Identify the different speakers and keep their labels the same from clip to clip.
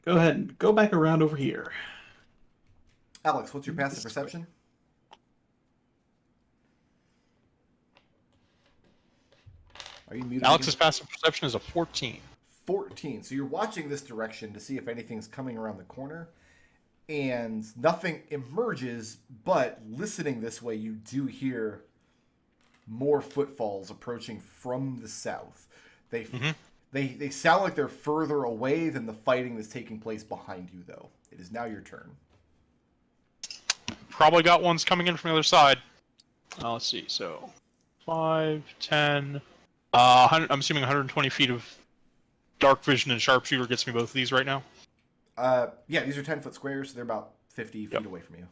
Speaker 1: go ahead and go back around over here.
Speaker 2: Alex, what's your passive perception? Are you muted?
Speaker 3: Alex's passive perception is a 14.
Speaker 2: 14. So you're watching this direction to see if anything's coming around the corner, and nothing emerges, but listening this way, you do hear more footfalls approaching from the south. They sound like they're further away than the fighting that's taking place behind you, though. It is now your turn.
Speaker 3: Probably got ones coming in from the other side. Let's see. So 5, 10. I'm assuming 120 feet of dark vision and sharpshooter gets me both of these right now.
Speaker 2: Yeah, these are 10-foot squares, so they're about 50 feet away from you.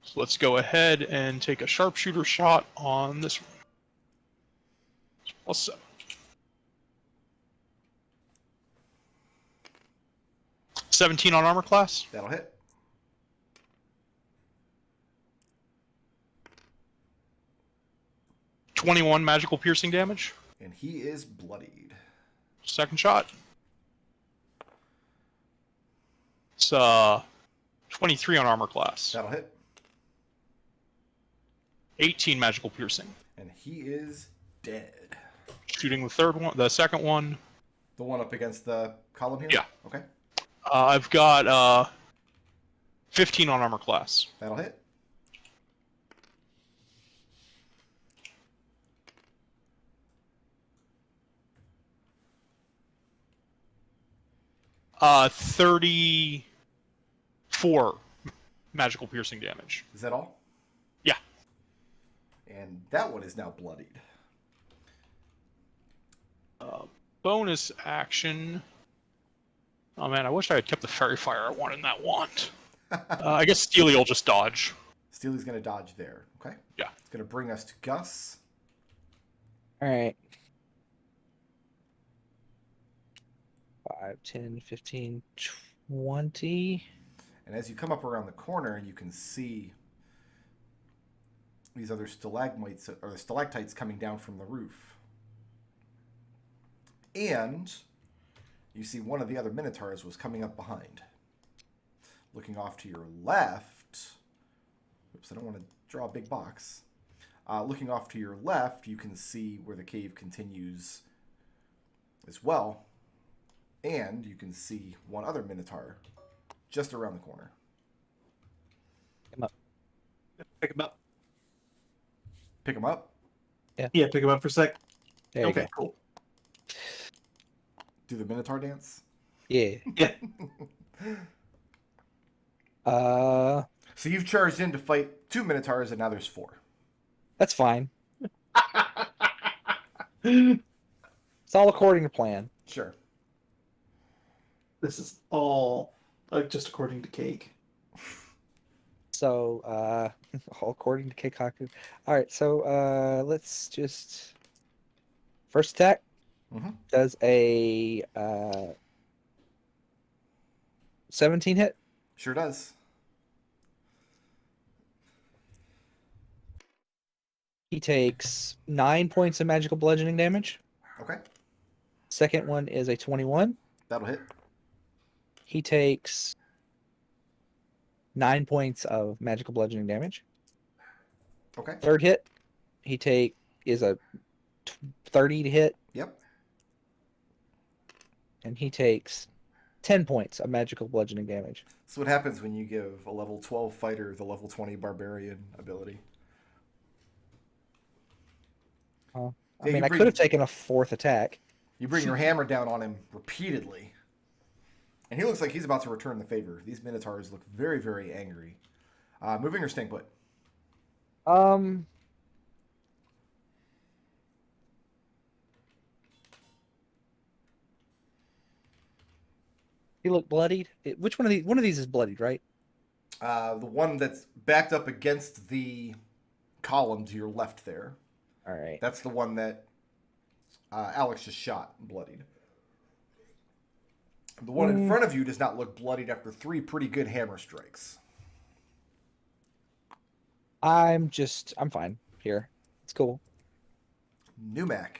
Speaker 3: So let's go ahead and take a sharpshooter shot on this one. Plus 7. $17 on armor class.
Speaker 2: That'll hit.
Speaker 3: $21 magical piercing damage.
Speaker 2: And he is bloodied.
Speaker 3: Second shot. It's 23 on armor class.
Speaker 2: That'll hit.
Speaker 3: 18 magical piercing.
Speaker 2: And he is dead.
Speaker 3: Shooting the second one.
Speaker 2: The one up against the column here?
Speaker 3: Yeah.
Speaker 2: Okay.
Speaker 3: I've got 15 on armor class.
Speaker 2: That'll hit.
Speaker 3: Uh, 34 magical piercing damage.
Speaker 2: Is that all?
Speaker 3: Yeah.
Speaker 2: And that one is now bloodied.
Speaker 3: Bonus action. Oh man, I wish I had kept the fairy fire I wanted in that wand. I guess Steely will just dodge.
Speaker 2: Steely's going to dodge there. Okay.
Speaker 3: Yeah.
Speaker 2: It's going to bring us to Gus.
Speaker 4: All right. 5, 10, 15, 20.
Speaker 2: And as you come up around the corner, you can see these other stalagmites or stalactites coming down from the roof. And you see one of the other minotaurs was coming up behind. Looking off to your left. Oops, I don't want to draw a big box. Looking off to your left, you can see where the cave continues as well. And you can see one other minotaur just around the corner.
Speaker 4: Pick him up.
Speaker 1: Pick him up.
Speaker 2: Pick him up?
Speaker 1: Yeah, pick him up for a sec.
Speaker 4: There you
Speaker 1: Okay,
Speaker 4: go.
Speaker 1: cool.
Speaker 2: Do the minotaur dance?
Speaker 4: Yeah.
Speaker 1: Yeah.
Speaker 2: So you've charged in to fight 2 minotaurs, and now there's 4.
Speaker 4: That's fine. It's all according to plan.
Speaker 2: Sure.
Speaker 1: This is all just according to Cake.
Speaker 4: So, all according to Keikaku. All right, so let's just first attack does a 17 hit.
Speaker 2: Sure does.
Speaker 4: He takes 9 points of magical bludgeoning damage.
Speaker 2: Okay.
Speaker 4: Second one is a 21.
Speaker 2: That'll hit.
Speaker 4: He takes 9 points of magical bludgeoning damage.
Speaker 2: Okay.
Speaker 4: Third hit, is a 30 to hit,
Speaker 2: Yep.
Speaker 4: and he takes 10 points of magical bludgeoning damage.
Speaker 2: So what happens when you give a level 12 fighter the level 20 barbarian ability?
Speaker 4: I
Speaker 2: Yeah,
Speaker 4: mean, I could have taken a fourth attack.
Speaker 2: You bring your hammer down on him repeatedly. And he looks like he's about to return the favor. These minotaurs look very, very angry. Moving or staying put?
Speaker 4: He looked bloodied. Which one of these? One of these is bloodied, right?
Speaker 2: The one that's backed up against the column to your left there.
Speaker 4: All right.
Speaker 2: That's the one that Alex just shot and bloodied. The one in front of you does not look bloodied after 3 pretty good hammer strikes.
Speaker 4: I'm fine here. It's cool.
Speaker 2: Numac.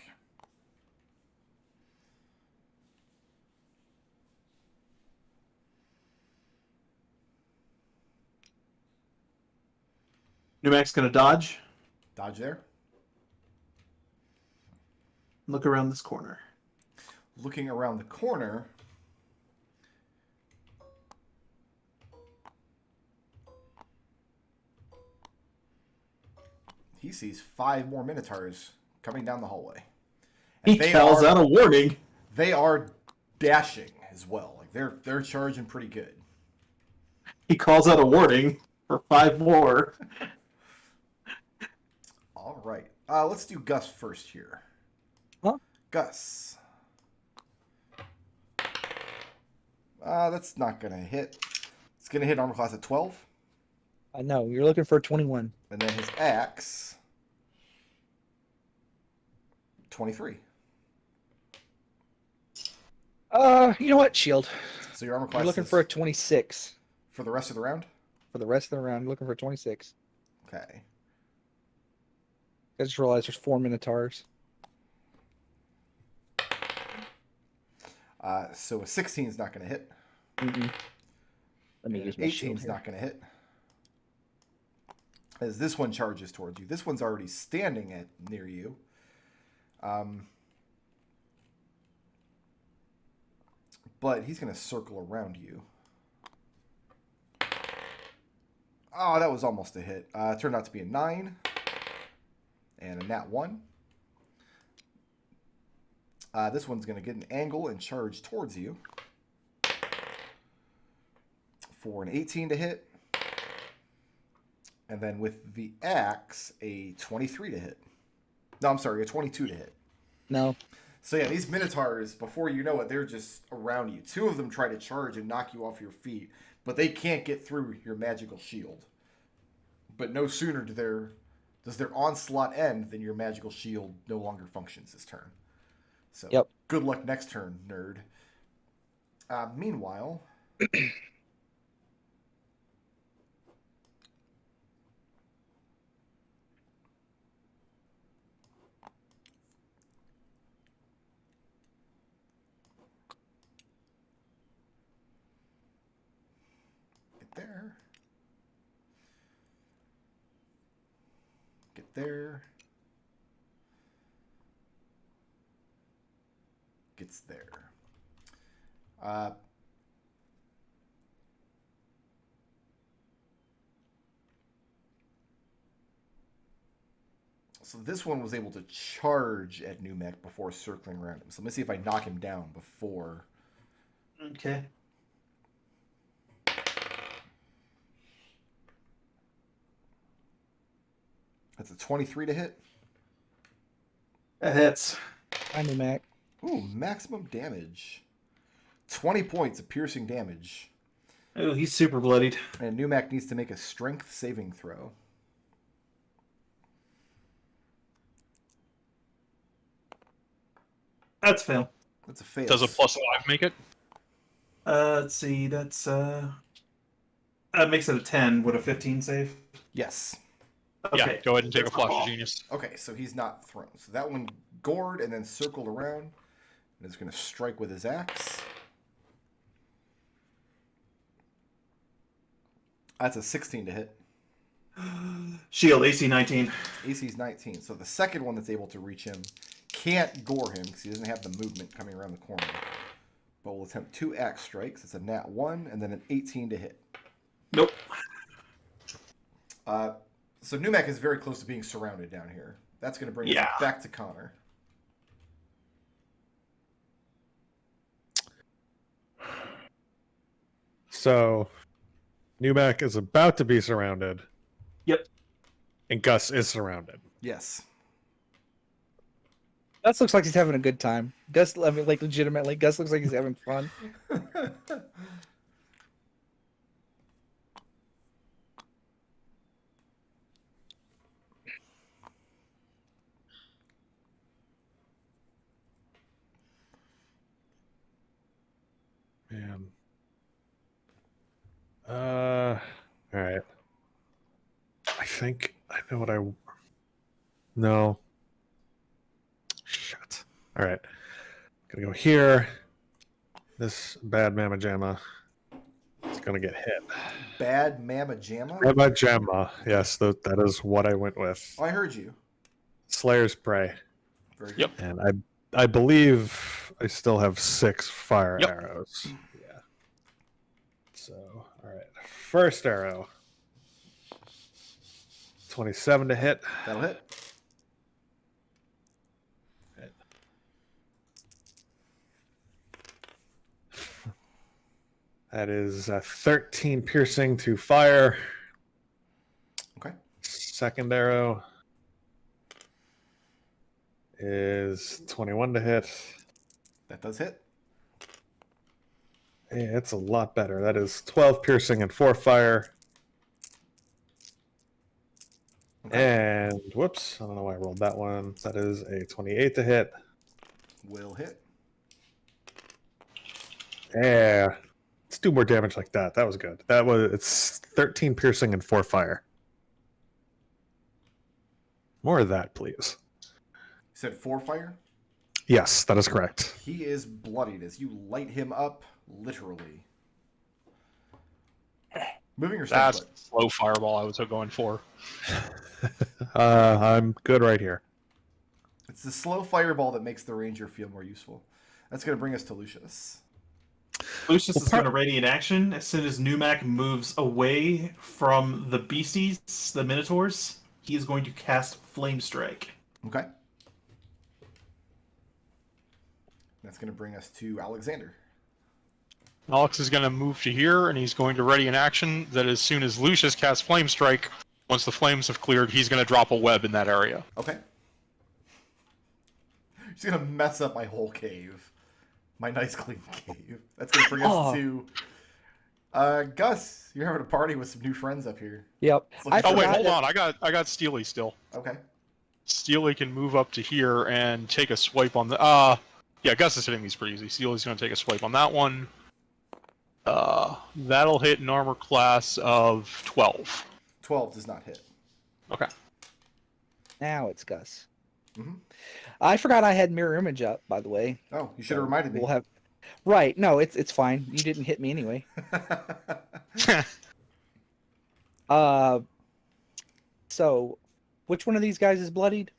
Speaker 1: Numac's gonna dodge.
Speaker 2: Dodge there.
Speaker 1: Look around this corner.
Speaker 2: Looking around the corner. He sees 5 more Minotaurs coming down the hallway.
Speaker 1: He calls out a warning.
Speaker 2: They are dashing as well. Like they're charging pretty good.
Speaker 1: He calls out a warning for 5 more.
Speaker 2: All right. Let's do Gus first here.
Speaker 4: Huh?
Speaker 2: Gus. That's not going to hit. It's going to hit armor class at 12.
Speaker 4: I know. You're looking for a 21.
Speaker 2: And then his axe. 23.
Speaker 4: You know what? Shield.
Speaker 2: So your armor class
Speaker 4: You're looking
Speaker 2: is
Speaker 4: for a 26.
Speaker 2: for the rest of the round?
Speaker 4: For the rest of the round, you're looking for a 26.
Speaker 2: Okay.
Speaker 4: I just realized there's 4 Minotaurs.
Speaker 2: So a 16 is not going to hit.
Speaker 4: Mm-mm. Let me
Speaker 2: And
Speaker 4: use
Speaker 2: an
Speaker 4: my
Speaker 2: 18
Speaker 4: shield
Speaker 2: is
Speaker 4: here.
Speaker 2: not going to hit. As this one charges towards you. This one's already standing near you. But he's going to circle around you. Oh, that was almost a hit. It turned out to be a 9. And a nat 1. This one's going to get an angle and charge towards you. For an 18 to hit. And then with the axe, a 23 to hit. No, I'm sorry, a 22 to hit.
Speaker 4: No.
Speaker 2: So yeah, these Minotaurs, before you know it, they're just around you. 2 of them try to charge and knock you off your feet, but they can't get through your magical shield. But no sooner does their onslaught end than your magical shield no longer functions this turn. So
Speaker 4: Yep.
Speaker 2: Good luck next turn, nerd. Meanwhile... there. Get there. Gets there. So this one was able to charge at Numek before circling around him. So let me see if I knock him down before.
Speaker 1: Okay.
Speaker 2: That's a 23 to hit.
Speaker 1: That hits.
Speaker 4: I knew Mac.
Speaker 2: Ooh, maximum damage. 20 points of piercing damage.
Speaker 1: Oh, he's super bloodied.
Speaker 2: And Numak needs to make a strength saving throw.
Speaker 1: That's a fail.
Speaker 2: That's a fail.
Speaker 3: Does a +5 make it?
Speaker 1: Let's see. That's that makes it a 10. Would a 15 save?
Speaker 2: Yes.
Speaker 1: Okay.
Speaker 3: Yeah, go ahead and take a flash of genius.
Speaker 2: Okay, so he's not thrown. So that one gored and then circled around. And is going to strike with his axe. That's a 16 to hit.
Speaker 1: Shield AC 19.
Speaker 2: AC's 19. So the second one that's able to reach him can't gore him because he doesn't have the movement coming around the corner. But we'll attempt 2 axe strikes. It's a nat 1 and then an 18 to hit.
Speaker 1: Nope.
Speaker 2: So Numek is very close to being surrounded down here. That's going to bring us back to Connor.
Speaker 5: So, Numek is about to be surrounded.
Speaker 1: Yep.
Speaker 5: And Gus is surrounded.
Speaker 2: Yes.
Speaker 4: Gus looks like he's having a good time. Gus, I mean, like legitimately, Gus looks like he's having fun.
Speaker 5: Man. All right. I think I know what I. No. Shit. All right. Gonna go here. This bad mamma jamma. It's gonna get hit.
Speaker 2: Bad Mama Jamma?
Speaker 5: Rabbi Jamma. Yes, that is what I went with.
Speaker 2: Oh, I heard you.
Speaker 5: Slayer's Prey.
Speaker 2: Very good.
Speaker 3: Yep.
Speaker 5: And I believe I still have 6 fire
Speaker 3: Yep.
Speaker 5: arrows. Yeah. So, all right. First arrow. 27 to hit.
Speaker 2: That'll hit.
Speaker 5: That is 13 piercing to fire.
Speaker 2: Okay.
Speaker 5: Second arrow is 21 to hit.
Speaker 2: That does hit.
Speaker 5: Yeah, it's a lot better. That is 12 piercing and 4 fire.
Speaker 2: Okay.
Speaker 5: And whoops, I don't know why I rolled that one. That is a 28 to hit.
Speaker 2: Will hit.
Speaker 5: Yeah. Let's do more damage like that. That was good. It's 13 piercing and 4 fire. More of that, please.
Speaker 2: You said 4 fire?
Speaker 5: Yes, that is correct.
Speaker 2: He is bloodied as you light him up, literally. Moving or staying
Speaker 3: That's
Speaker 2: put?
Speaker 3: slow fireball I was going for.
Speaker 5: I'm good right here.
Speaker 2: It's the slow fireball that makes the ranger feel more useful. That's going to bring us to Lucius.
Speaker 1: Lucius is going to radiant action as soon as Numac moves away from the beasties, the minotaurs. He is going to cast Flame Strike.
Speaker 2: Okay. That's going to bring us to Alexander.
Speaker 3: Alex is going to move to here, and he's going to ready an action that as soon as Lucius casts Flame Strike, once the flames have cleared, he's going to drop a web in that area.
Speaker 2: Okay. He's going to mess up my whole cave. My nice clean cave. That's going to bring us to... Gus, you're having a party with some new friends up here.
Speaker 4: Yep.
Speaker 2: I
Speaker 3: Oh wait,
Speaker 2: forgot
Speaker 3: hold on. I got Steely still.
Speaker 2: Okay.
Speaker 3: Steely can move up to here and take a swipe on the... yeah, Gus is hitting these pretty easy. Steely's going to take a swipe on that one. That'll hit an armor class of 12.
Speaker 2: 12 does not hit.
Speaker 3: Okay.
Speaker 4: Now it's Gus.
Speaker 2: Mhm.
Speaker 4: I forgot I had mirror image up, by the way.
Speaker 2: Oh, you should have reminded me.
Speaker 4: We'll have. Right. No, it's fine. You didn't hit me anyway. So, which one of these guys is bloodied?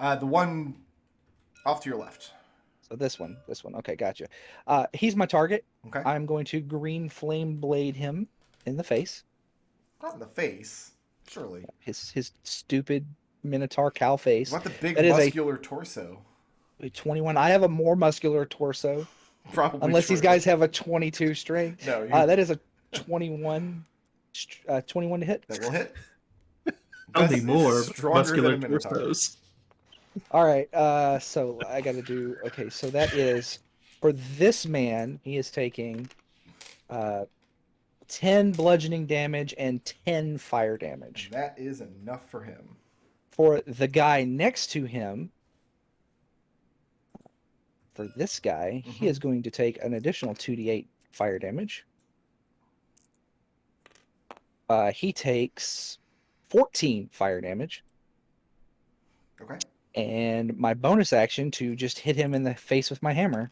Speaker 2: The one off to your left.
Speaker 4: So this one. Okay, gotcha. He's my target.
Speaker 2: Okay.
Speaker 4: I'm going to green flame blade him in the face.
Speaker 2: Not in the face, surely.
Speaker 4: His stupid minotaur cow face.
Speaker 2: What the big
Speaker 4: That is a-
Speaker 2: muscular torso?
Speaker 4: A 21. I have a more muscular torso.
Speaker 2: Probably.
Speaker 4: Unless these
Speaker 2: true.
Speaker 4: guys have a 22 strength.
Speaker 2: No,
Speaker 4: That is a 21. 21 to hit.
Speaker 2: that will hit.
Speaker 1: Only
Speaker 2: Gus is
Speaker 1: more
Speaker 2: stronger
Speaker 1: muscular
Speaker 2: than a Minotaur.
Speaker 1: torsos.
Speaker 4: All right. So I got to do. Okay. So that is for this man. He is taking 10 bludgeoning damage and 10 fire damage.
Speaker 2: That is enough for him.
Speaker 4: For the guy next to him, for this guy, he is going to take an additional 2d8 fire damage. He takes 14 fire damage.
Speaker 2: Okay.
Speaker 4: And my bonus action to just hit him in the face with my hammer,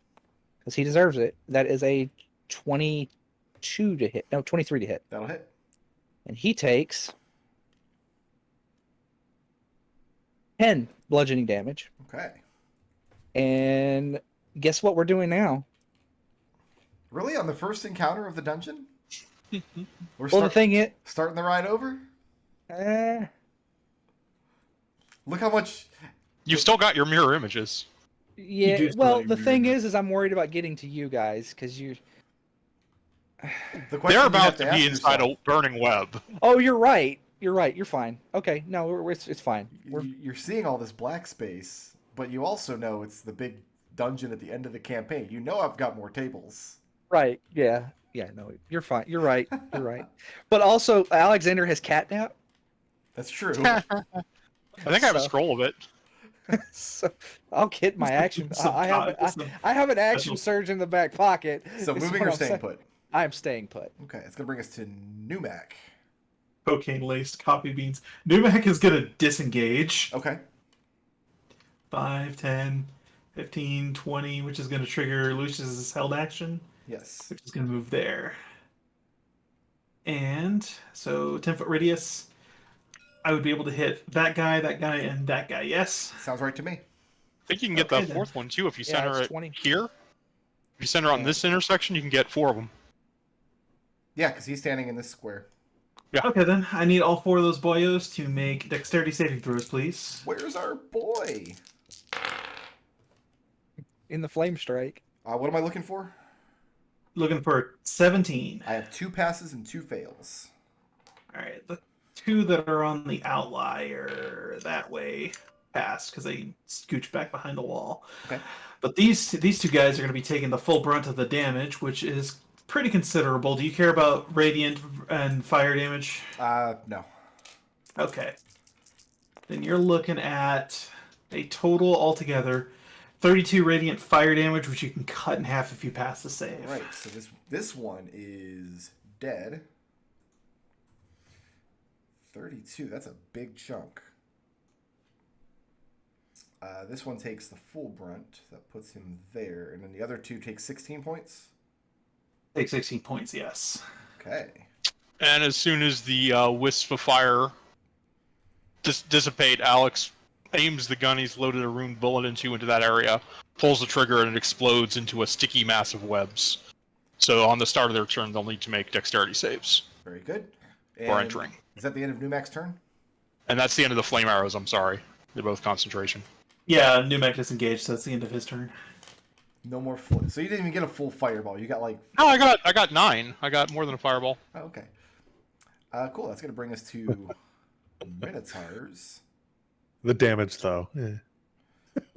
Speaker 4: because he deserves it. That is a 22 to hit. No, 23 to hit.
Speaker 2: That'll hit.
Speaker 4: And he takes 10 bludgeoning damage.
Speaker 2: Okay.
Speaker 4: And guess what we're doing now?
Speaker 2: Really? On the first encounter of the dungeon? We're
Speaker 4: Well, the thing is,
Speaker 2: starting the ride over? Look how much...
Speaker 3: You've still got your mirror images.
Speaker 4: yeah.
Speaker 1: do still
Speaker 4: Well,
Speaker 1: have
Speaker 4: the
Speaker 1: your
Speaker 4: thing
Speaker 1: mirror.
Speaker 4: is I'm worried about getting to you guys because you.
Speaker 2: The question
Speaker 3: They're
Speaker 2: you have
Speaker 3: about to
Speaker 2: ask
Speaker 3: be inside
Speaker 2: yourself-
Speaker 3: a burning web.
Speaker 4: Oh, you're right. You're right. You're fine. Okay. No, it's fine.
Speaker 2: You're seeing all this black space, but you also know it's the big dungeon at the end of the campaign. You know I've got more tables.
Speaker 4: Right. Yeah. Yeah. No, you're fine. You're right. You're right. But also, Alexander has catnap.
Speaker 2: That's true.
Speaker 3: I think I have a
Speaker 4: So-
Speaker 3: scroll of it.
Speaker 4: So I'll get my action. I have an action surge in the back pocket.
Speaker 2: So
Speaker 4: is
Speaker 2: moving
Speaker 4: what
Speaker 2: or
Speaker 4: I'm
Speaker 2: staying
Speaker 4: saying.
Speaker 2: put?
Speaker 4: I am staying put.
Speaker 2: Okay, it's going to bring us to Numac.
Speaker 1: Cocaine-laced coffee beans. Numac is going to disengage.
Speaker 2: Okay.
Speaker 1: 5, 10, 15, 20, which is going to trigger Lucius's held action,
Speaker 2: Yes.
Speaker 1: which is going to move there. And so 10-foot radius. I would be able to hit that guy, and that guy. Yes.
Speaker 2: Sounds right to me.
Speaker 3: I think you can get
Speaker 1: Okay,
Speaker 3: the
Speaker 1: then.
Speaker 3: fourth one too if you
Speaker 4: Yeah,
Speaker 3: center
Speaker 4: it's
Speaker 3: it
Speaker 4: 20.
Speaker 3: here. If you center on
Speaker 2: Yeah.
Speaker 3: this intersection, you can get 4 of them.
Speaker 2: Yeah, because he's standing in this square.
Speaker 1: Okay, then. I need all 4 of those boyos to make dexterity saving throws, please.
Speaker 2: Where's our boy?
Speaker 4: In the flame strike.
Speaker 2: What am I looking for?
Speaker 1: Looking for 17.
Speaker 2: I have 2 passes and 2 fails.
Speaker 1: All right, the 2 that are on the outlier that way passed because they scooch back behind the wall.
Speaker 2: Okay.
Speaker 1: But these 2 guys are going to be taking the full brunt of the damage, which is pretty considerable. Do you care about radiant and fire damage?
Speaker 2: No.
Speaker 1: Okay. Then you're looking at a total altogether 32 radiant fire damage, which you can cut in half if you pass the save.
Speaker 2: Right, so this one is dead. 32, that's a big chunk. This one takes the full brunt. That puts him there. And then the other 2 take 16 points.
Speaker 1: Take 16 points, yes.
Speaker 2: Okay.
Speaker 3: And as soon as the wisp of fire dissipate, Alex aims the gun he's loaded a ruined bullet into that area, pulls the trigger, and it explodes into a sticky mass of webs. So on the start of their turn, they'll need to make dexterity saves
Speaker 2: Very good.
Speaker 3: before
Speaker 2: And
Speaker 3: entering.
Speaker 2: Is that the end of Numac's turn?
Speaker 3: And that's the end of the flame arrows, I'm sorry. They're both concentration.
Speaker 1: Yeah, Numac disengaged, so that's the end of his turn.
Speaker 2: No more so you didn't even get a full fireball. You got like...
Speaker 3: No, I got 9. I got more than a fireball.
Speaker 2: Oh, okay. Cool. That's going to bring us to Minotaurs.
Speaker 5: The damage, though.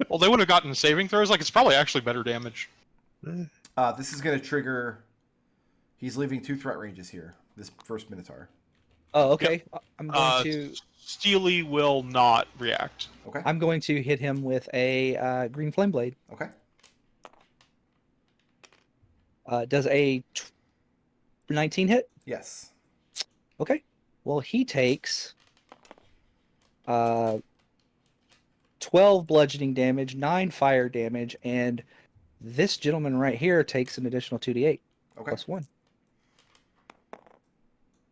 Speaker 3: Well, they would have gotten saving throws. Like, it's probably actually better damage.
Speaker 2: This is going to trigger... He's leaving 2 threat ranges here. This first Minotaur.
Speaker 4: Oh, okay. I'm going to.
Speaker 3: Steely will not react.
Speaker 2: Okay.
Speaker 4: I'm going to hit him with a green flame blade.
Speaker 2: Okay.
Speaker 4: Does a 19 hit?
Speaker 2: Yes.
Speaker 4: Okay. Well, he takes 12 bludgeoning damage, 9 fire damage, and this gentleman right here takes an additional 2d8
Speaker 2: Okay.
Speaker 4: plus 1.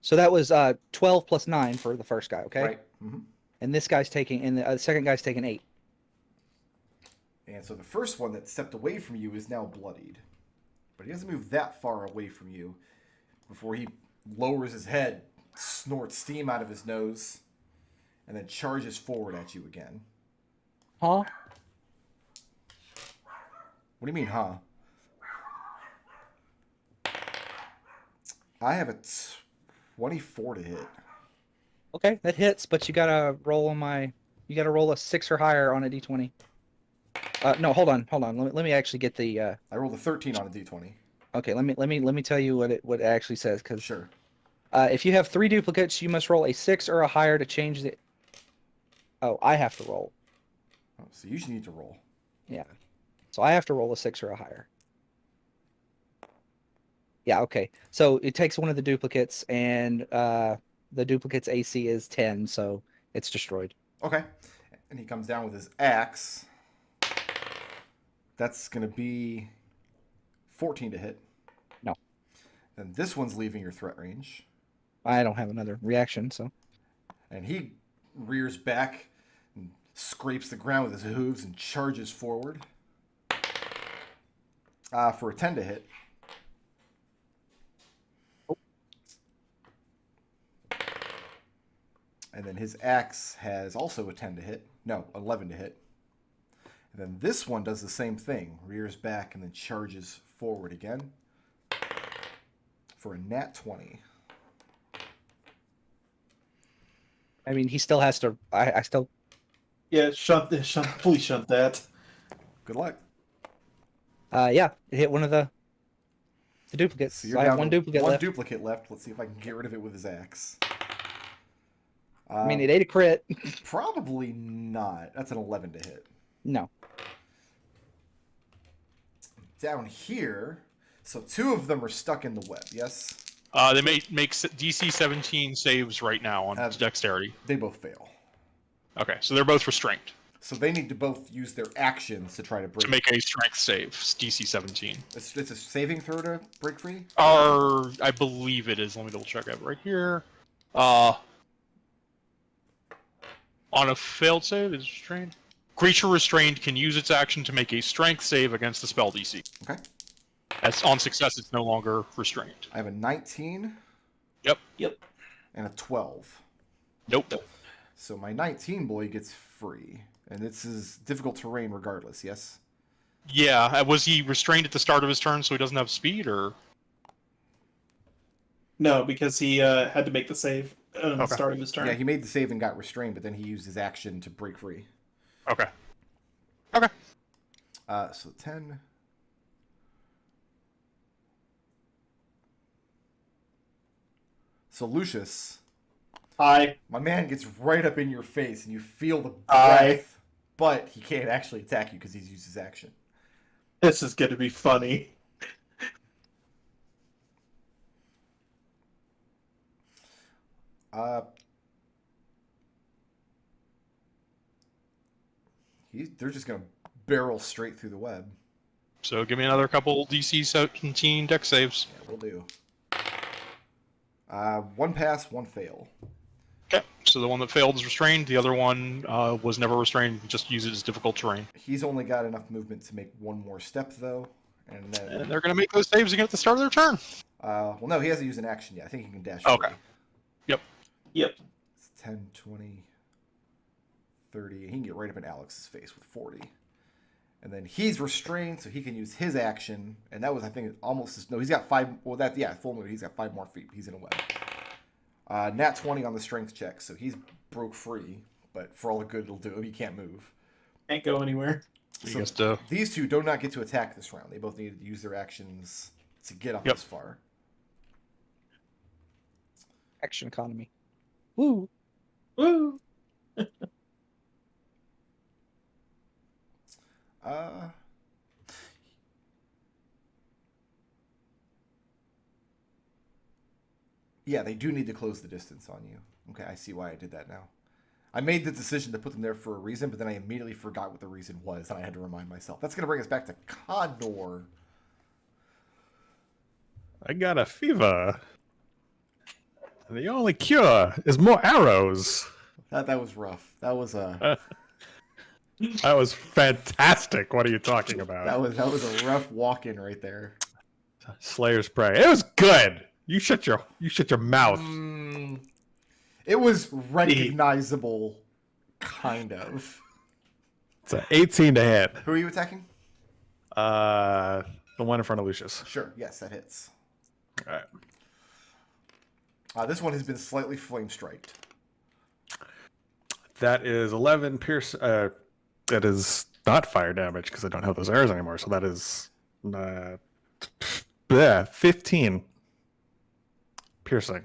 Speaker 4: So that was 12 plus 9 for the first guy, okay?
Speaker 2: Right. Mm-hmm.
Speaker 4: And this guy's taking, and the second guy's taking 8.
Speaker 2: And so the first one that stepped away from you is now bloodied. But he doesn't move that far away from you before he lowers his head, snorts steam out of his nose, and then charges forward at you again.
Speaker 4: Huh?
Speaker 2: What do you mean, huh? I have a 24 to hit.
Speaker 4: Okay, that hits, but you gotta roll a 6 or higher on a d20. No, hold on. Let me actually get the.
Speaker 2: I rolled a 13 on a d20.
Speaker 4: Okay, let me tell you what it actually says, because
Speaker 2: Sure.
Speaker 4: if you have 3 duplicates, you must roll a 6 or a higher to change the. Oh, I have to roll.
Speaker 2: Oh, so you usually need to roll.
Speaker 4: Yeah, so I have to roll a 6 or a higher. Yeah, okay. So it takes one of the duplicates, and the duplicate's AC is 10, so it's destroyed.
Speaker 2: Okay. And he comes down with his axe. That's going to be 14 to hit.
Speaker 4: No.
Speaker 2: And this one's leaving your threat range.
Speaker 4: I don't have another reaction, so.
Speaker 2: And he rears back and scrapes the ground with his hooves and charges forward. For a 10 to hit. And then his axe has also a 10 to hit. No, 11 to hit. And then this one does the same thing. Rears back and then charges forward again. For a nat 20.
Speaker 4: I mean, he still has to. I still.
Speaker 1: Yeah, please shunt that.
Speaker 2: Good luck.
Speaker 4: Yeah, it hit one of the duplicates.
Speaker 2: So
Speaker 4: So
Speaker 2: you're
Speaker 4: I have
Speaker 2: down
Speaker 4: one
Speaker 2: to
Speaker 4: duplicate
Speaker 2: one
Speaker 4: left.
Speaker 2: duplicate left. Let's see if I can get rid of it with his axe.
Speaker 4: I mean, it ate a crit.
Speaker 2: Probably not. That's an 11 to hit.
Speaker 4: No.
Speaker 2: Down here, so 2 of them are stuck in the web, yes?
Speaker 3: They make DC 17 saves right now on dexterity.
Speaker 2: They both fail.
Speaker 3: Okay, so they're both restrained.
Speaker 2: So they need to both use their actions to try to break.
Speaker 3: To make a strength save, DC 17.
Speaker 2: It's a saving throw to break free?
Speaker 3: I believe it is. Let me double check. I have it right here. On a failed save, is restrained. Creature restrained can use its action to make a strength save against the spell DC.
Speaker 2: Okay.
Speaker 3: As on success, it's no longer restrained.
Speaker 2: I have a 19.
Speaker 3: Yep.
Speaker 2: And a 12.
Speaker 3: Nope.
Speaker 2: So my 19 boy gets free. And this is difficult terrain regardless, yes?
Speaker 3: Yeah. Was he restrained at the start of his turn so he doesn't have speed, or?
Speaker 1: No, because he had to make the save at the start of his turn.
Speaker 2: Yeah, he made the save and got restrained, but then he used his action to break free.
Speaker 3: Okay. Okay.
Speaker 2: So 10. So Lucius,
Speaker 1: Hi.
Speaker 2: my man gets right up in your face, and you feel the
Speaker 1: Aye.
Speaker 2: breath, but he can't actually attack you because he's used his action.
Speaker 1: This is going to be funny.
Speaker 2: They're just gonna barrel straight through the web.
Speaker 3: So give me another couple DC 17 deck saves.
Speaker 2: Yeah, we'll do. One pass, one fail.
Speaker 3: Okay. So the one that failed is restrained. The other one was never restrained. Just use it as difficult terrain.
Speaker 2: He's only got enough movement to make one more step, though. And then...
Speaker 3: And they're going to make those saves again at the start of their turn.
Speaker 2: well, no, he hasn't used an action yet. I think he can dash.
Speaker 3: Okay.
Speaker 2: 40.
Speaker 1: Yep.
Speaker 2: It's 10, 20, 30. He can get right up in Alex's face with 40. And then he's restrained, so he can use his action. And that was, I think, almost... No, he's got 5... Well, full movement. He's got 5 more feet. He's in a web. Nat 20 on the strength check, so he's broke free. But for all the good it'll do him, he can't move.
Speaker 1: Can't go anywhere.
Speaker 2: So these two do not get to attack this round. They both need to use their actions to get up this far.
Speaker 4: Action economy. Woo!
Speaker 1: Woo!
Speaker 2: Yeah, they do need to close the distance on you. Okay, I see why I did that now. I made the decision to put them there for a reason, but then I immediately forgot what the reason was, and I had to remind myself. That's going to bring us back to Condor.
Speaker 5: I got a fever. And the only cure is more arrows.
Speaker 2: That was rough. That was
Speaker 5: That was fantastic. What are you talking about?
Speaker 2: that was a rough walk-in right there.
Speaker 5: Slayer's Prey. It was good. You shut your mouth.
Speaker 2: It was recognizable, kind of.
Speaker 5: It's an 18 to hit.
Speaker 2: Who are you attacking?
Speaker 5: The one in front of Lucius.
Speaker 2: Sure, yes, that hits.
Speaker 5: All right.
Speaker 2: This one has been slightly flame-striked.
Speaker 5: That is 11 pierce. That is not fire damage because I don't have those arrows anymore. So that is 15 piercing.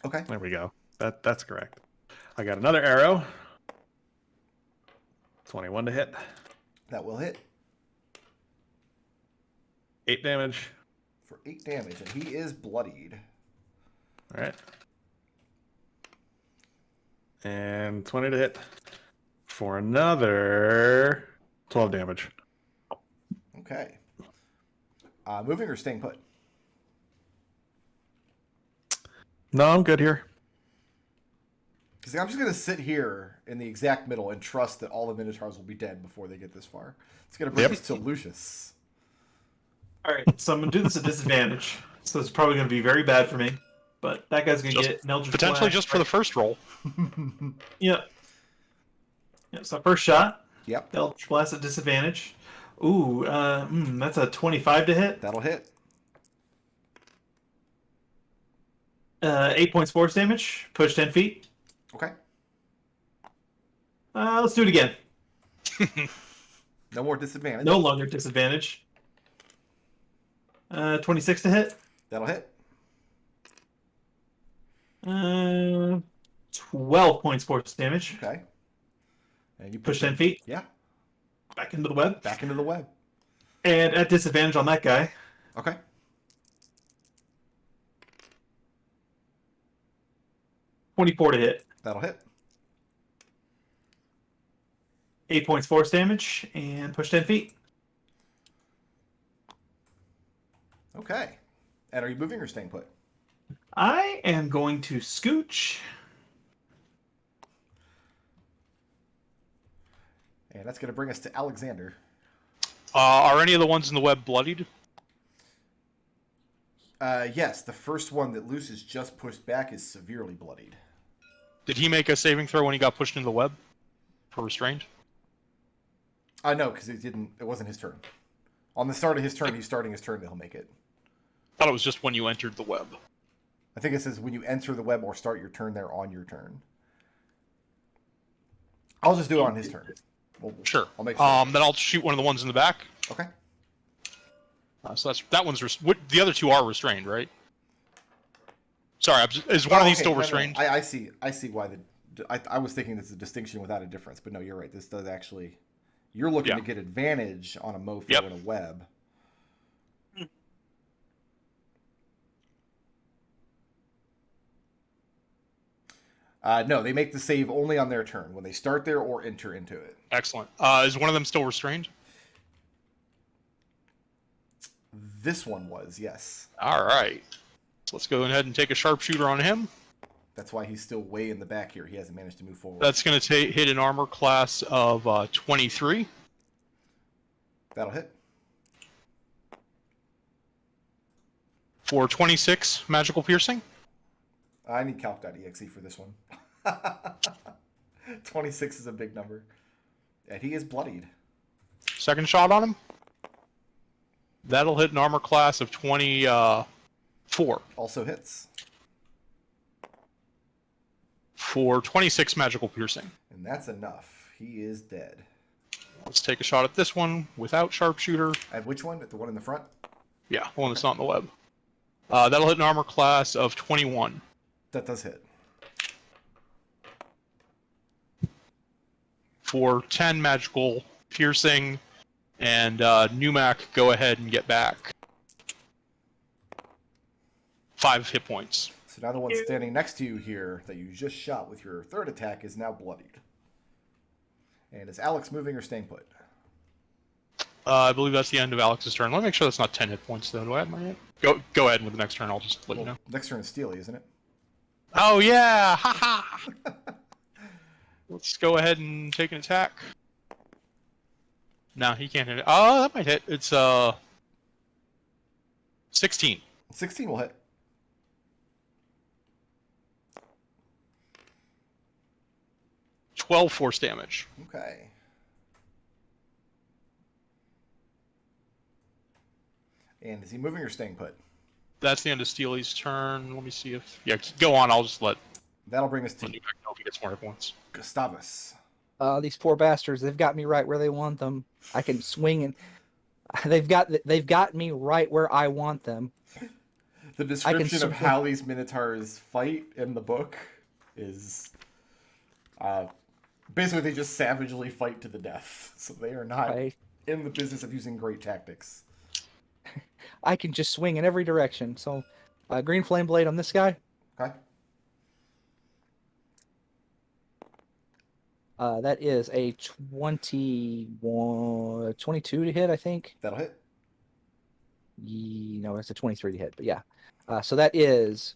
Speaker 2: Okay.
Speaker 5: There we go. That's correct. I got another arrow. 21 to hit.
Speaker 2: That will hit
Speaker 5: 8 damage.
Speaker 2: for 8 damage, and he is bloodied.
Speaker 5: All right. And 20 to hit for another 12 damage.
Speaker 2: Okay. Moving or staying put?
Speaker 5: No, I'm good here.
Speaker 2: Because I'm just going to sit here in the exact middle and trust that all the Minotaurs will be dead before they get this far. It's going to bring us to Lucius.
Speaker 1: All right, so I'm going to do this at disadvantage. So it's probably going to be very bad for me. But that guy's going to get an Eldritch
Speaker 3: Potentially
Speaker 1: Blast.
Speaker 3: just for the first roll.
Speaker 1: Yep. Yep, so first shot.
Speaker 2: Yep.
Speaker 1: Eldritch Blast at disadvantage. Ooh, that's a 25 to hit.
Speaker 2: That'll hit.
Speaker 1: 8 points force damage. Push 10 feet.
Speaker 2: Okay.
Speaker 1: Let's do it again.
Speaker 2: No more disadvantage.
Speaker 1: No longer disadvantage. 26 to hit.
Speaker 2: That'll hit.
Speaker 1: 12 points force damage.
Speaker 2: Okay. And you
Speaker 1: Push 10 feet.
Speaker 2: Yeah.
Speaker 1: Back into the web.
Speaker 2: Back into the web.
Speaker 1: And at disadvantage on that guy.
Speaker 2: Okay.
Speaker 1: $24 to hit.
Speaker 2: That'll hit.
Speaker 1: 8 points force damage, and push 10 feet.
Speaker 2: Okay. And are you moving or staying put?
Speaker 1: I am going to scooch.
Speaker 2: And that's going to bring us to Alexander.
Speaker 3: Are any of the ones in the web bloodied?
Speaker 2: Yes, the first one that Lucius just pushed back is severely bloodied.
Speaker 3: Did he make a saving throw when he got pushed into the web for restrained?
Speaker 2: No, because it wasn't his turn. On the start of his turn, he's starting his turn, he'll make it.
Speaker 3: I thought it was just when you entered the web.
Speaker 2: I think it says when you enter the web or start your turn there on your turn. I'll just do it on his turn.
Speaker 3: Sure.
Speaker 2: I'll make sure.
Speaker 3: Then I'll shoot one of the ones in the back.
Speaker 2: Okay.
Speaker 3: So that one's the other two are restrained, right? Sorry, is one of these still restrained?
Speaker 2: No. I see why I was thinking this is a distinction without a difference, but no, you're right. This does actually. You're looking to get advantage on a mofo and a web. No, they make the save only on their turn when they start there or enter into it.
Speaker 3: Excellent. Is one of them still restrained?
Speaker 2: This one was, yes.
Speaker 3: All right. So let's go ahead and take a sharpshooter on him.
Speaker 2: That's why he's still way in the back here. He hasn't managed to move forward.
Speaker 3: That's going to hit an armor class of 23.
Speaker 2: That'll hit.
Speaker 3: For 26 magical piercing.
Speaker 2: I need calc.exe for this one. 26 is a big number. And he is bloodied.
Speaker 3: Second shot on him. That'll hit an armor class of 24.
Speaker 2: Also hits.
Speaker 3: For 26 magical piercing.
Speaker 2: And that's enough. He is dead.
Speaker 3: Let's take a shot at this one without sharpshooter.
Speaker 2: And which one? The one in the front?
Speaker 3: Yeah, the one that's not in the web. That'll hit an armor class of 21.
Speaker 2: That does hit.
Speaker 3: For 10 magical piercing, and Numac, go ahead and get back 5 hit points.
Speaker 2: So now the one standing next to you here that you just shot with your third attack is now bloodied. And is Alex moving or staying put?
Speaker 3: I believe that's the end of Alex's turn. Let me make sure that's not 10 hit points, though. Do I have my... Go ahead with the next turn. I'll just let you know.
Speaker 2: Next turn is Steely, isn't it?
Speaker 3: Oh, yeah! Ha-ha! Let's go ahead and take an attack. No, he can't hit it. Oh, that might hit. It's 16.
Speaker 2: 16 will hit.
Speaker 3: $12 force damage.
Speaker 2: Okay. And is he moving or staying put?
Speaker 3: That's the end of Steely's turn. Let me see if... Yeah, go on. I'll just let...
Speaker 2: That'll bring us to
Speaker 3: know if he gets more hit points.
Speaker 2: Gustavus.
Speaker 4: These poor bastards, they've got me right where they want them. I can swing and they've got me right where I want them.
Speaker 2: The description of how these minotaurs fight in the book is basically they just savagely fight to the death. So they are not in the business of using great tactics.
Speaker 4: I can just swing in every direction. So, green flame blade on this guy.
Speaker 2: Okay.
Speaker 4: That is a 22 to hit, I think.
Speaker 2: That'll hit.
Speaker 4: No, it's a 23 to hit, but yeah. So that is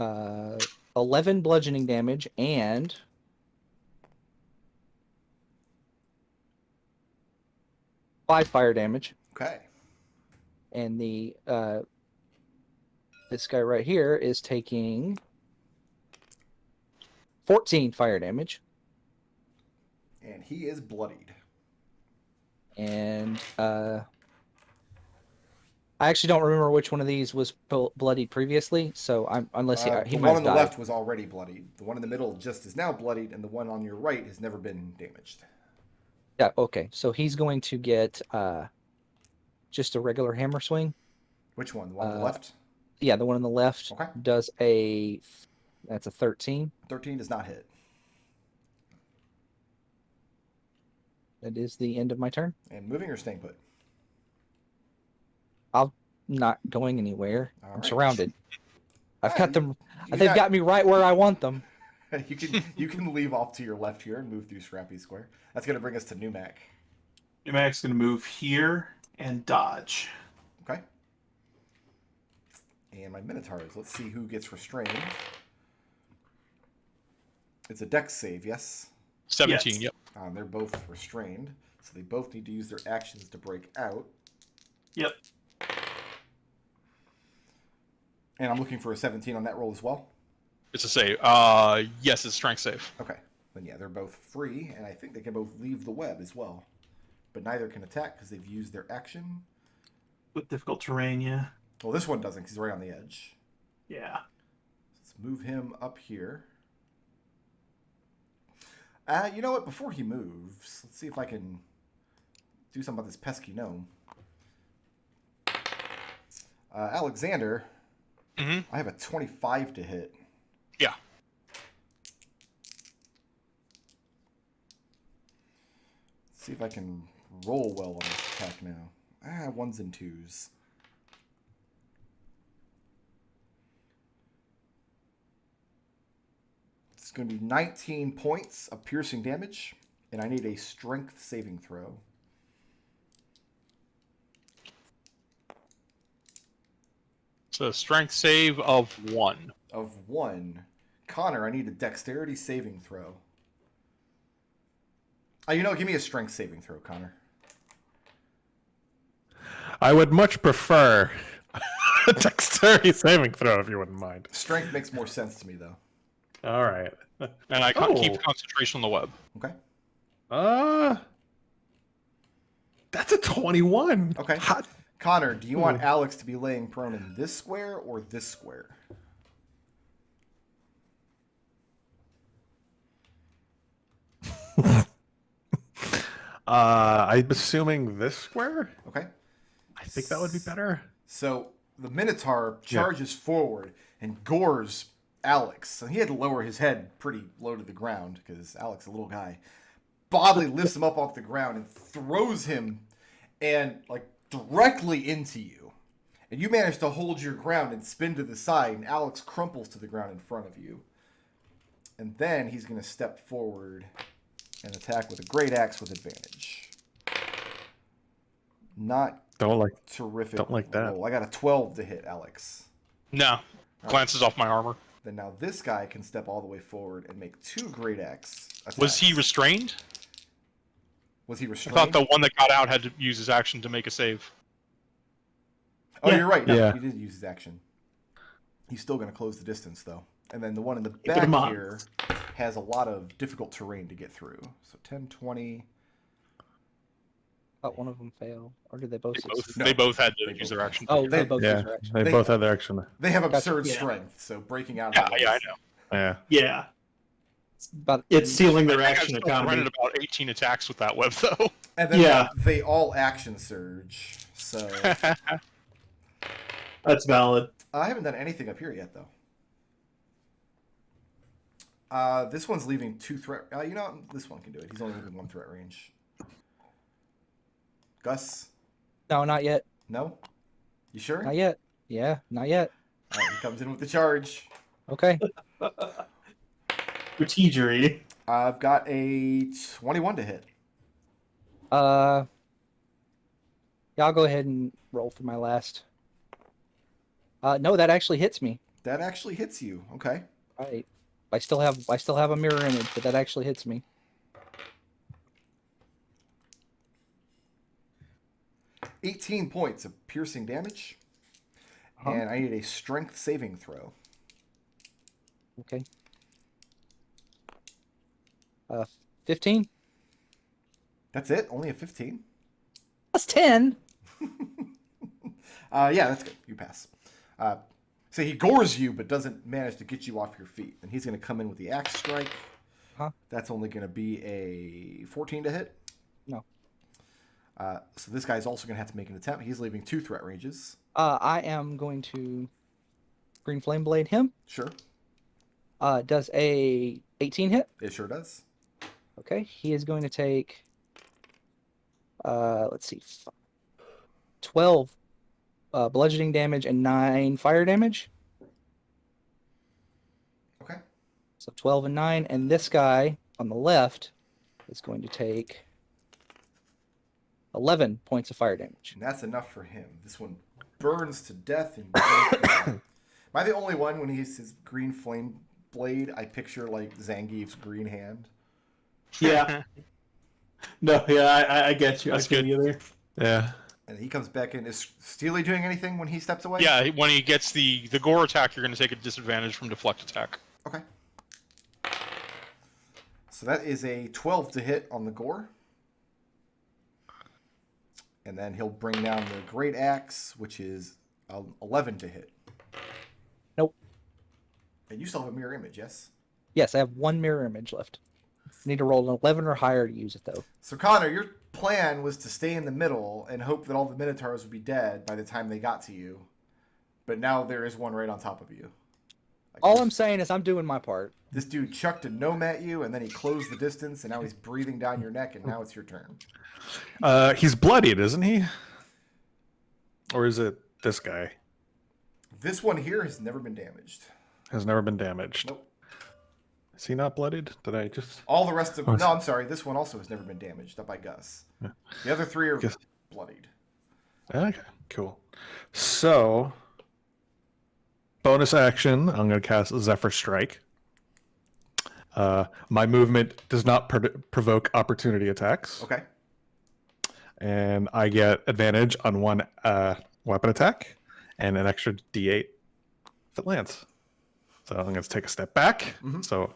Speaker 4: 11 bludgeoning damage and 5 fire damage.
Speaker 2: Okay.
Speaker 4: And the this guy right here is taking 14 fire damage.
Speaker 2: And he is bloodied.
Speaker 4: And I actually don't remember which one of these was bloodied previously. So unless he
Speaker 2: the
Speaker 4: might
Speaker 2: one on the
Speaker 4: died.
Speaker 2: left was already bloodied. The one in the middle just is now bloodied, and the one on your right has never been damaged.
Speaker 4: Yeah. Okay. So he's going to get just a regular hammer swing.
Speaker 2: Which one? The one on the left?
Speaker 4: Yeah, the one on the left does that's a 13.
Speaker 2: 13 does not hit.
Speaker 4: That is the end of my turn.
Speaker 2: And moving or staying put?
Speaker 4: I'm not going anywhere. I'm surrounded. I've got them.
Speaker 2: They've
Speaker 4: got me right where I want them.
Speaker 2: you can leave off to your left here and move through Scrappy Square. That's going to bring us to Numac.
Speaker 1: Numac's going to move here and dodge.
Speaker 2: Okay. And my Minotaurs. Let's see who gets restrained. It's a dex save, yes?
Speaker 3: 17,
Speaker 1: Yes.
Speaker 3: yep.
Speaker 2: They're both restrained, so they both need to use their actions to break out.
Speaker 1: Yep.
Speaker 2: And I'm looking for a 17 on that roll as well.
Speaker 3: It's a save. Yes, it's strength save.
Speaker 2: Okay. Then yeah, they're both free, and I think they can both leave the web as well. But neither can attack because they've used their action.
Speaker 1: With difficult terrain, yeah.
Speaker 2: Well, this one doesn't because he's right on the edge.
Speaker 1: Yeah.
Speaker 2: Let's move him up here. You know what? Before he moves, let's see if I can do something about this pesky gnome. Alexander,
Speaker 3: Mm-hmm.
Speaker 2: I have a 25 to hit.
Speaker 3: Yeah.
Speaker 2: Let's see if I can roll well on this attack now. Ones and twos. It's going to be 19 points of piercing damage, and I need a strength saving throw.
Speaker 3: So strength save of 1.
Speaker 2: Of 1. Connor, I need a dexterity saving throw. Give me a strength saving throw, Connor.
Speaker 5: I would much prefer a dexterity saving throw if you wouldn't mind.
Speaker 2: Strength makes more sense to me, though.
Speaker 5: All right.
Speaker 3: And I can't keep
Speaker 5: Oh.
Speaker 3: concentration on the web.
Speaker 2: Okay.
Speaker 5: That's a 21.
Speaker 2: Okay.
Speaker 5: Hot.
Speaker 2: Connor, do you want Alex to be laying prone in this square or this square?
Speaker 5: I'm assuming this square.
Speaker 2: Okay.
Speaker 5: I think that would be better.
Speaker 2: So the Minotaur charges forward and gores Alex. And he had to lower his head pretty low to the ground because Alex, a little guy, bodily lifts him up off the ground and throws him and directly into you. And you manage to hold your ground and spin to the side, and Alex crumples to the ground in front of you. And then he's going to step forward and attack with a great axe with advantage. Not terrific.
Speaker 5: Don't like that.
Speaker 2: roll. I got a 12 to hit Alex.
Speaker 3: No. Glances off my armor.
Speaker 2: Then now this guy can step all the way forward and make 2 great axe attacks.
Speaker 3: Was he restrained?
Speaker 2: Was he
Speaker 3: I
Speaker 2: restrained?
Speaker 3: thought the one that got out had to use his action to make a save.
Speaker 2: Oh,
Speaker 1: Yeah.
Speaker 2: you're right. No,
Speaker 5: Yeah.
Speaker 2: he did use his action. He's still going to close the distance, though. And then the one in the
Speaker 1: Keep him
Speaker 2: back
Speaker 1: up.
Speaker 2: here has a lot of difficult terrain to get through. So 10, 20.
Speaker 4: Thought one of them failed, or did they both? succeed?
Speaker 2: No.
Speaker 3: They both had to
Speaker 2: They
Speaker 3: use
Speaker 2: both
Speaker 3: their
Speaker 2: had.
Speaker 3: action.
Speaker 4: Oh,
Speaker 2: They-
Speaker 4: they both
Speaker 5: Yeah,
Speaker 4: used their action.
Speaker 5: they
Speaker 2: They-
Speaker 5: both had their action.
Speaker 2: They have
Speaker 4: Gotcha.
Speaker 2: absurd
Speaker 1: Yeah.
Speaker 2: strength, so breaking out.
Speaker 3: Yeah,
Speaker 2: of
Speaker 3: yeah, I
Speaker 2: those-
Speaker 3: know.
Speaker 5: Yeah.
Speaker 1: Yeah.
Speaker 4: But
Speaker 1: It's sealing their
Speaker 3: I think
Speaker 1: action
Speaker 3: I've still
Speaker 1: economy.
Speaker 3: rented about 18 attacks with that web, though.
Speaker 2: And then
Speaker 1: Yeah.
Speaker 2: they all action surge. So
Speaker 1: That's valid.
Speaker 2: I haven't done anything up here yet, though. This one's leaving 2 threat. This one can do it. He's only leaving 1 threat range. Gus,
Speaker 4: no, not yet.
Speaker 2: no? You sure?
Speaker 4: Not yet. Yeah, not yet.
Speaker 2: All right, he comes in with the charge.
Speaker 4: Okay.
Speaker 1: Strategery.
Speaker 2: I've got a 21 to hit.
Speaker 4: Yeah, I'll go ahead and roll for my last. No, that actually hits me.
Speaker 2: That actually hits you. Okay.
Speaker 4: I still have a mirror image, but that actually hits me.
Speaker 2: $18 points of piercing damage. And I need a strength saving throw.
Speaker 4: Okay. 15
Speaker 2: That's it? Only a 15?
Speaker 4: plus 10.
Speaker 2: Yeah, that's good. You pass. So he gores you, but doesn't manage to get you off your feet. And he's going to come in with the axe strike.
Speaker 4: Huh?
Speaker 2: That's only going to be a 14 to hit.
Speaker 4: No.
Speaker 2: So this guy's also going to have to make an attempt. He's leaving 2 threat ranges.
Speaker 4: I am going to green flame blade him.
Speaker 2: Sure.
Speaker 4: Does a 18 hit?
Speaker 2: It sure does.
Speaker 4: Okay, he is going to take. Let's see, 12 bludgeoning damage and 9 fire damage.
Speaker 2: Okay.
Speaker 4: So 12 and 9, and this guy on the left is going to take 11 points of fire damage.
Speaker 2: And that's enough for him. This one burns to death. And am I the only one when he has his green flame blade? I picture like Zangief's green hand.
Speaker 1: Yeah. No, yeah, I get you.
Speaker 3: That's
Speaker 1: I feel
Speaker 3: good.
Speaker 1: you there.
Speaker 5: Yeah.
Speaker 2: And he comes back in. Is Steely doing anything when he steps away?
Speaker 3: Yeah, when he gets the gore attack, you're going to take a disadvantage from deflect attack.
Speaker 2: Okay. So that is a 12 to hit on the gore. And then he'll bring down the Great Axe, which is 11 to hit.
Speaker 4: Nope.
Speaker 2: And you still have a mirror image, yes?
Speaker 4: Yes, I have one mirror image left. Need to roll an 11 or higher to use it, though.
Speaker 2: So, Connor, your plan was to stay in the middle and hope that all the Minotaurs would be dead by the time they got to you. But now there is one right on top of you. Like
Speaker 4: All
Speaker 2: this-
Speaker 4: I'm saying is I'm doing my part.
Speaker 2: This dude chucked a gnome at you, and then he closed the distance, and now he's breathing down your neck, and now it's your turn.
Speaker 5: He's bloodied, isn't he? Or is it this guy?
Speaker 2: This one here has never been damaged.
Speaker 5: Has never been damaged.
Speaker 2: Nope.
Speaker 5: Is he not bloodied? Did I just...
Speaker 2: All the rest of...
Speaker 5: Oh,
Speaker 2: No, I'm sorry. This one also has never been damaged, up by Gus.
Speaker 5: Yeah.
Speaker 2: The other three are
Speaker 5: Guess-
Speaker 2: bloodied.
Speaker 5: Okay, cool. So, bonus action, I'm going to cast Zephyr Strike. My movement does not provoke opportunity attacks.
Speaker 2: Okay.
Speaker 5: And I get advantage on one weapon attack and an extra d8 if it lands. So I'm going to take a step back.
Speaker 2: Mhm.
Speaker 5: So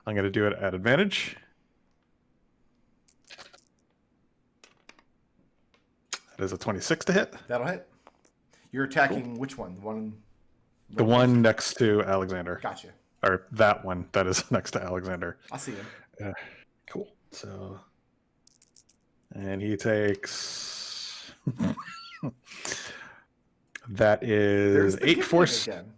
Speaker 5: I'm going to do it at advantage. That is a 26 to hit.
Speaker 2: That'll hit. You're attacking which one?
Speaker 5: The one next to Alexander.
Speaker 2: Gotcha.
Speaker 5: Or that one that is next to Alexander.
Speaker 2: I see him.
Speaker 5: Cool. So, and he takes. That
Speaker 2: There's
Speaker 5: is
Speaker 2: the
Speaker 5: 8
Speaker 2: Tiefling
Speaker 5: force.
Speaker 2: again.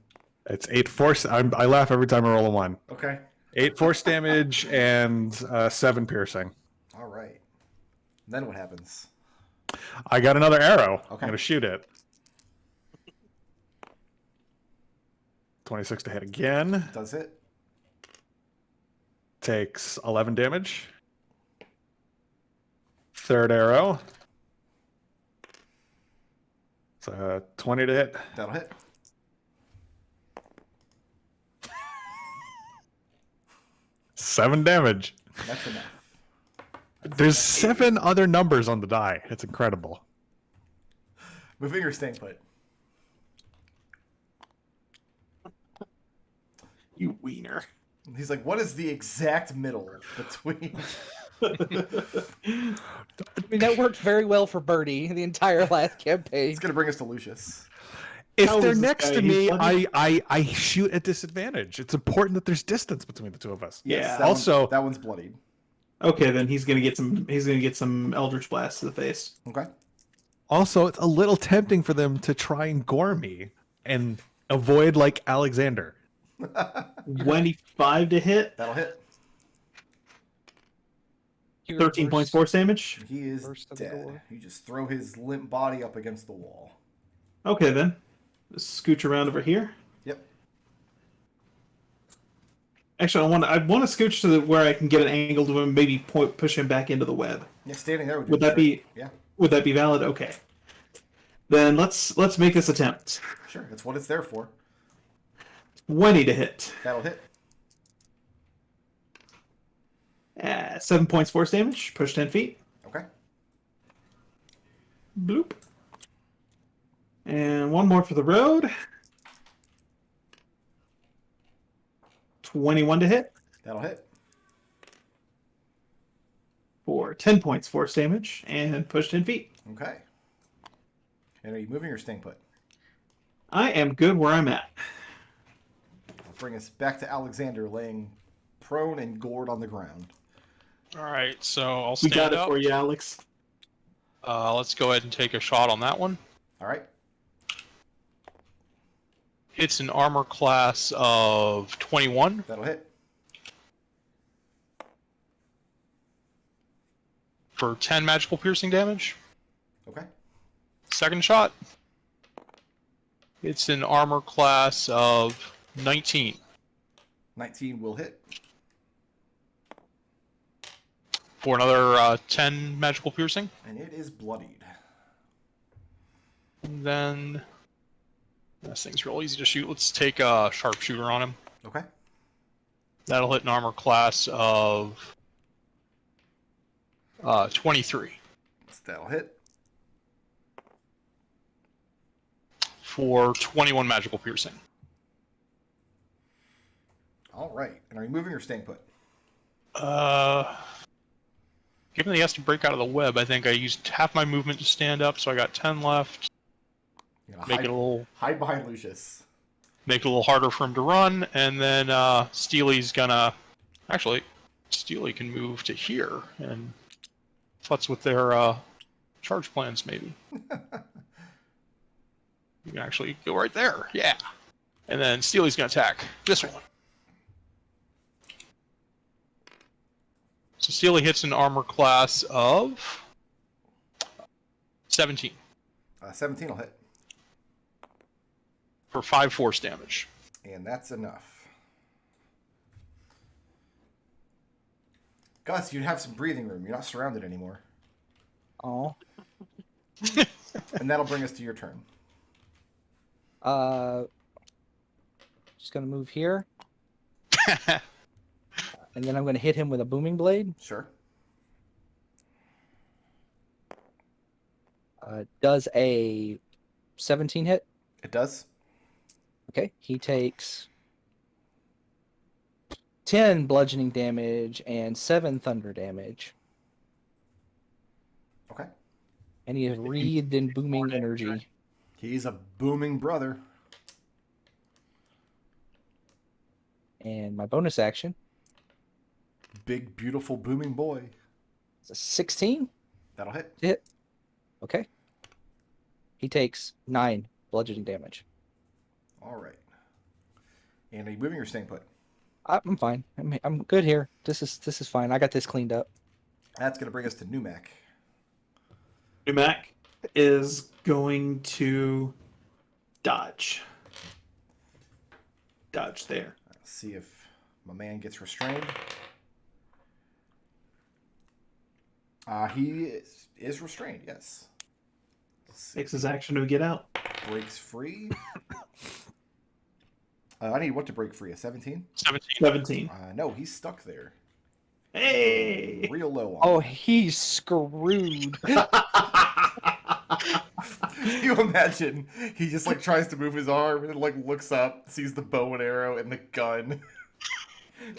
Speaker 5: It's 8 force. I laugh every time I roll a 1.
Speaker 2: Okay.
Speaker 5: 8 force damage and 7 piercing.
Speaker 2: All right. Then what happens?
Speaker 5: I got another arrow. I'm
Speaker 2: Okay.
Speaker 5: going to shoot it. 26 to hit again.
Speaker 2: Does it?
Speaker 5: Takes 11 damage. Third arrow. It's 20 to hit.
Speaker 2: That'll hit.
Speaker 5: Seven damage.
Speaker 2: That's enough.
Speaker 5: There's 7 other numbers on the die. It's incredible.
Speaker 2: Moving or staying put?
Speaker 1: You wiener.
Speaker 2: He's like, what is the exact middle between...
Speaker 4: I mean, that worked very well for Birdie the entire last campaign.
Speaker 2: He's going to bring us to Lucius.
Speaker 5: If
Speaker 1: How
Speaker 5: they're
Speaker 1: is this
Speaker 5: next
Speaker 1: guy?
Speaker 5: to
Speaker 1: He's
Speaker 5: me,
Speaker 1: bloody?
Speaker 5: I shoot at disadvantage. It's important that there's distance between the two of us.
Speaker 1: Yeah.
Speaker 2: that
Speaker 5: Also-
Speaker 2: one, that one's bloodied.
Speaker 1: Okay, then he's gonna get some. He's gonna get some Eldritch Blast to the face.
Speaker 2: Okay.
Speaker 5: Also, it's a little tempting for them to try and gore me and avoid like Alexander.
Speaker 1: 25 to hit.
Speaker 2: That'll hit.
Speaker 1: 13 points force damage.
Speaker 2: He is
Speaker 4: First of the
Speaker 2: dead.
Speaker 4: door.
Speaker 2: You just throw his limp body up against the wall.
Speaker 1: Okay then. Just scooch around over here.
Speaker 2: Yep.
Speaker 1: Actually, I want to scooch to where I can get an angle to him, maybe push him back into the web.
Speaker 2: Yeah, standing there would do
Speaker 1: Would that
Speaker 2: great.
Speaker 1: be?
Speaker 2: Yeah,
Speaker 1: Would that be valid? Okay. Then let's make this attempt.
Speaker 2: sure. That's what it's there for.
Speaker 1: 20 to hit.
Speaker 2: That'll hit.
Speaker 1: 7 points force damage. Push 10 feet.
Speaker 2: Okay.
Speaker 1: Bloop. And one more for the road. 21 to hit
Speaker 2: That'll hit.
Speaker 1: for 10 points force damage and push 10 feet.
Speaker 2: Okay. And are you moving or staying put?
Speaker 1: I am good where I'm at.
Speaker 2: I'll bring us back to Alexander laying prone and gored on the ground.
Speaker 3: All right, so I'll
Speaker 1: We
Speaker 3: stand
Speaker 1: got it
Speaker 3: up.
Speaker 1: for you, Alex.
Speaker 3: Let's go ahead and take a shot on that one.
Speaker 2: All right.
Speaker 3: It's an armor class of 21
Speaker 2: That'll hit.
Speaker 3: for 10 magical piercing damage.
Speaker 2: Okay.
Speaker 3: Second shot. It's an armor class of 19
Speaker 2: 19 will hit.
Speaker 3: For another 10 magical piercing.
Speaker 2: And it is bloodied.
Speaker 3: And then this thing's real easy to shoot. Let's take a sharpshooter on him.
Speaker 2: Okay.
Speaker 3: That'll hit an armor class of 23
Speaker 2: That'll hit.
Speaker 3: for 21 magical piercing.
Speaker 2: All right. And are you moving or staying put?
Speaker 3: Given that he has to break out of the web, I think I used half my movement to stand up, so I got 10 left. Make it a little
Speaker 2: hide behind Lucius.
Speaker 3: Make it a little harder for him to run, and then Steely's gonna... Actually, Steely can move to here, and futz with their charge plans, maybe. You can actually go right there, yeah. And then Steely's gonna attack this one. So Steely hits an armor class of 17
Speaker 2: 17 will hit.
Speaker 3: for 5 force damage.
Speaker 2: And that's enough. Gus, you have some breathing room. You're not surrounded anymore.
Speaker 4: Oh.
Speaker 2: And that'll bring us to your turn.
Speaker 4: Just gonna move here, and then I'm gonna hit him with a booming blade.
Speaker 2: Sure.
Speaker 4: Does a 17 hit?
Speaker 2: It does.
Speaker 4: Okay, he takes 10 bludgeoning damage and 7 thunder damage.
Speaker 2: Okay.
Speaker 4: And he is wreathed in booming energy.
Speaker 2: He's a booming brother.
Speaker 4: And my bonus action
Speaker 2: Big, beautiful, booming boy.
Speaker 4: is a 16
Speaker 2: That'll hit.
Speaker 4: to hit. Okay. He takes 9 bludgeoning damage.
Speaker 2: All right. And are you moving or staying put?
Speaker 4: I'm fine. I'm good here. This is fine. I got this cleaned up.
Speaker 2: That's going to bring us to Numac.
Speaker 1: Numac is going to dodge. Dodge there.
Speaker 2: Let's see if my man gets restrained. He is restrained, yes.
Speaker 1: Takes his action to get out.
Speaker 2: Breaks free. I need what to break free? A 17?
Speaker 1: 17.
Speaker 2: No, he's stuck there.
Speaker 1: Hey!
Speaker 2: Real low on.
Speaker 4: Oh, he's screwed.
Speaker 2: You imagine he just like tries to move his arm and like looks up, sees the bow and arrow and the gun.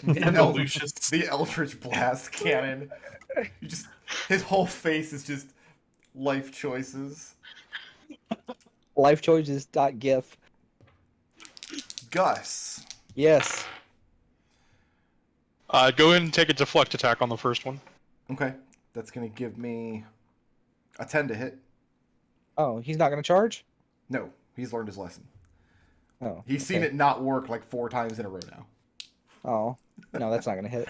Speaker 1: And the Lucius.
Speaker 2: The Eldritch Blast cannon. His whole face is just life choices.
Speaker 4: Lifechoices.gif.
Speaker 2: Gus.
Speaker 4: Yes.
Speaker 3: Go ahead and take a deflect attack on the first one.
Speaker 2: Okay. That's going to give me a 10 to hit.
Speaker 4: Oh, he's not going to charge?
Speaker 2: No, he's learned his lesson.
Speaker 4: Oh.
Speaker 2: He's seen it not work like 4 times in a row now.
Speaker 4: Oh. No, that's not going to hit.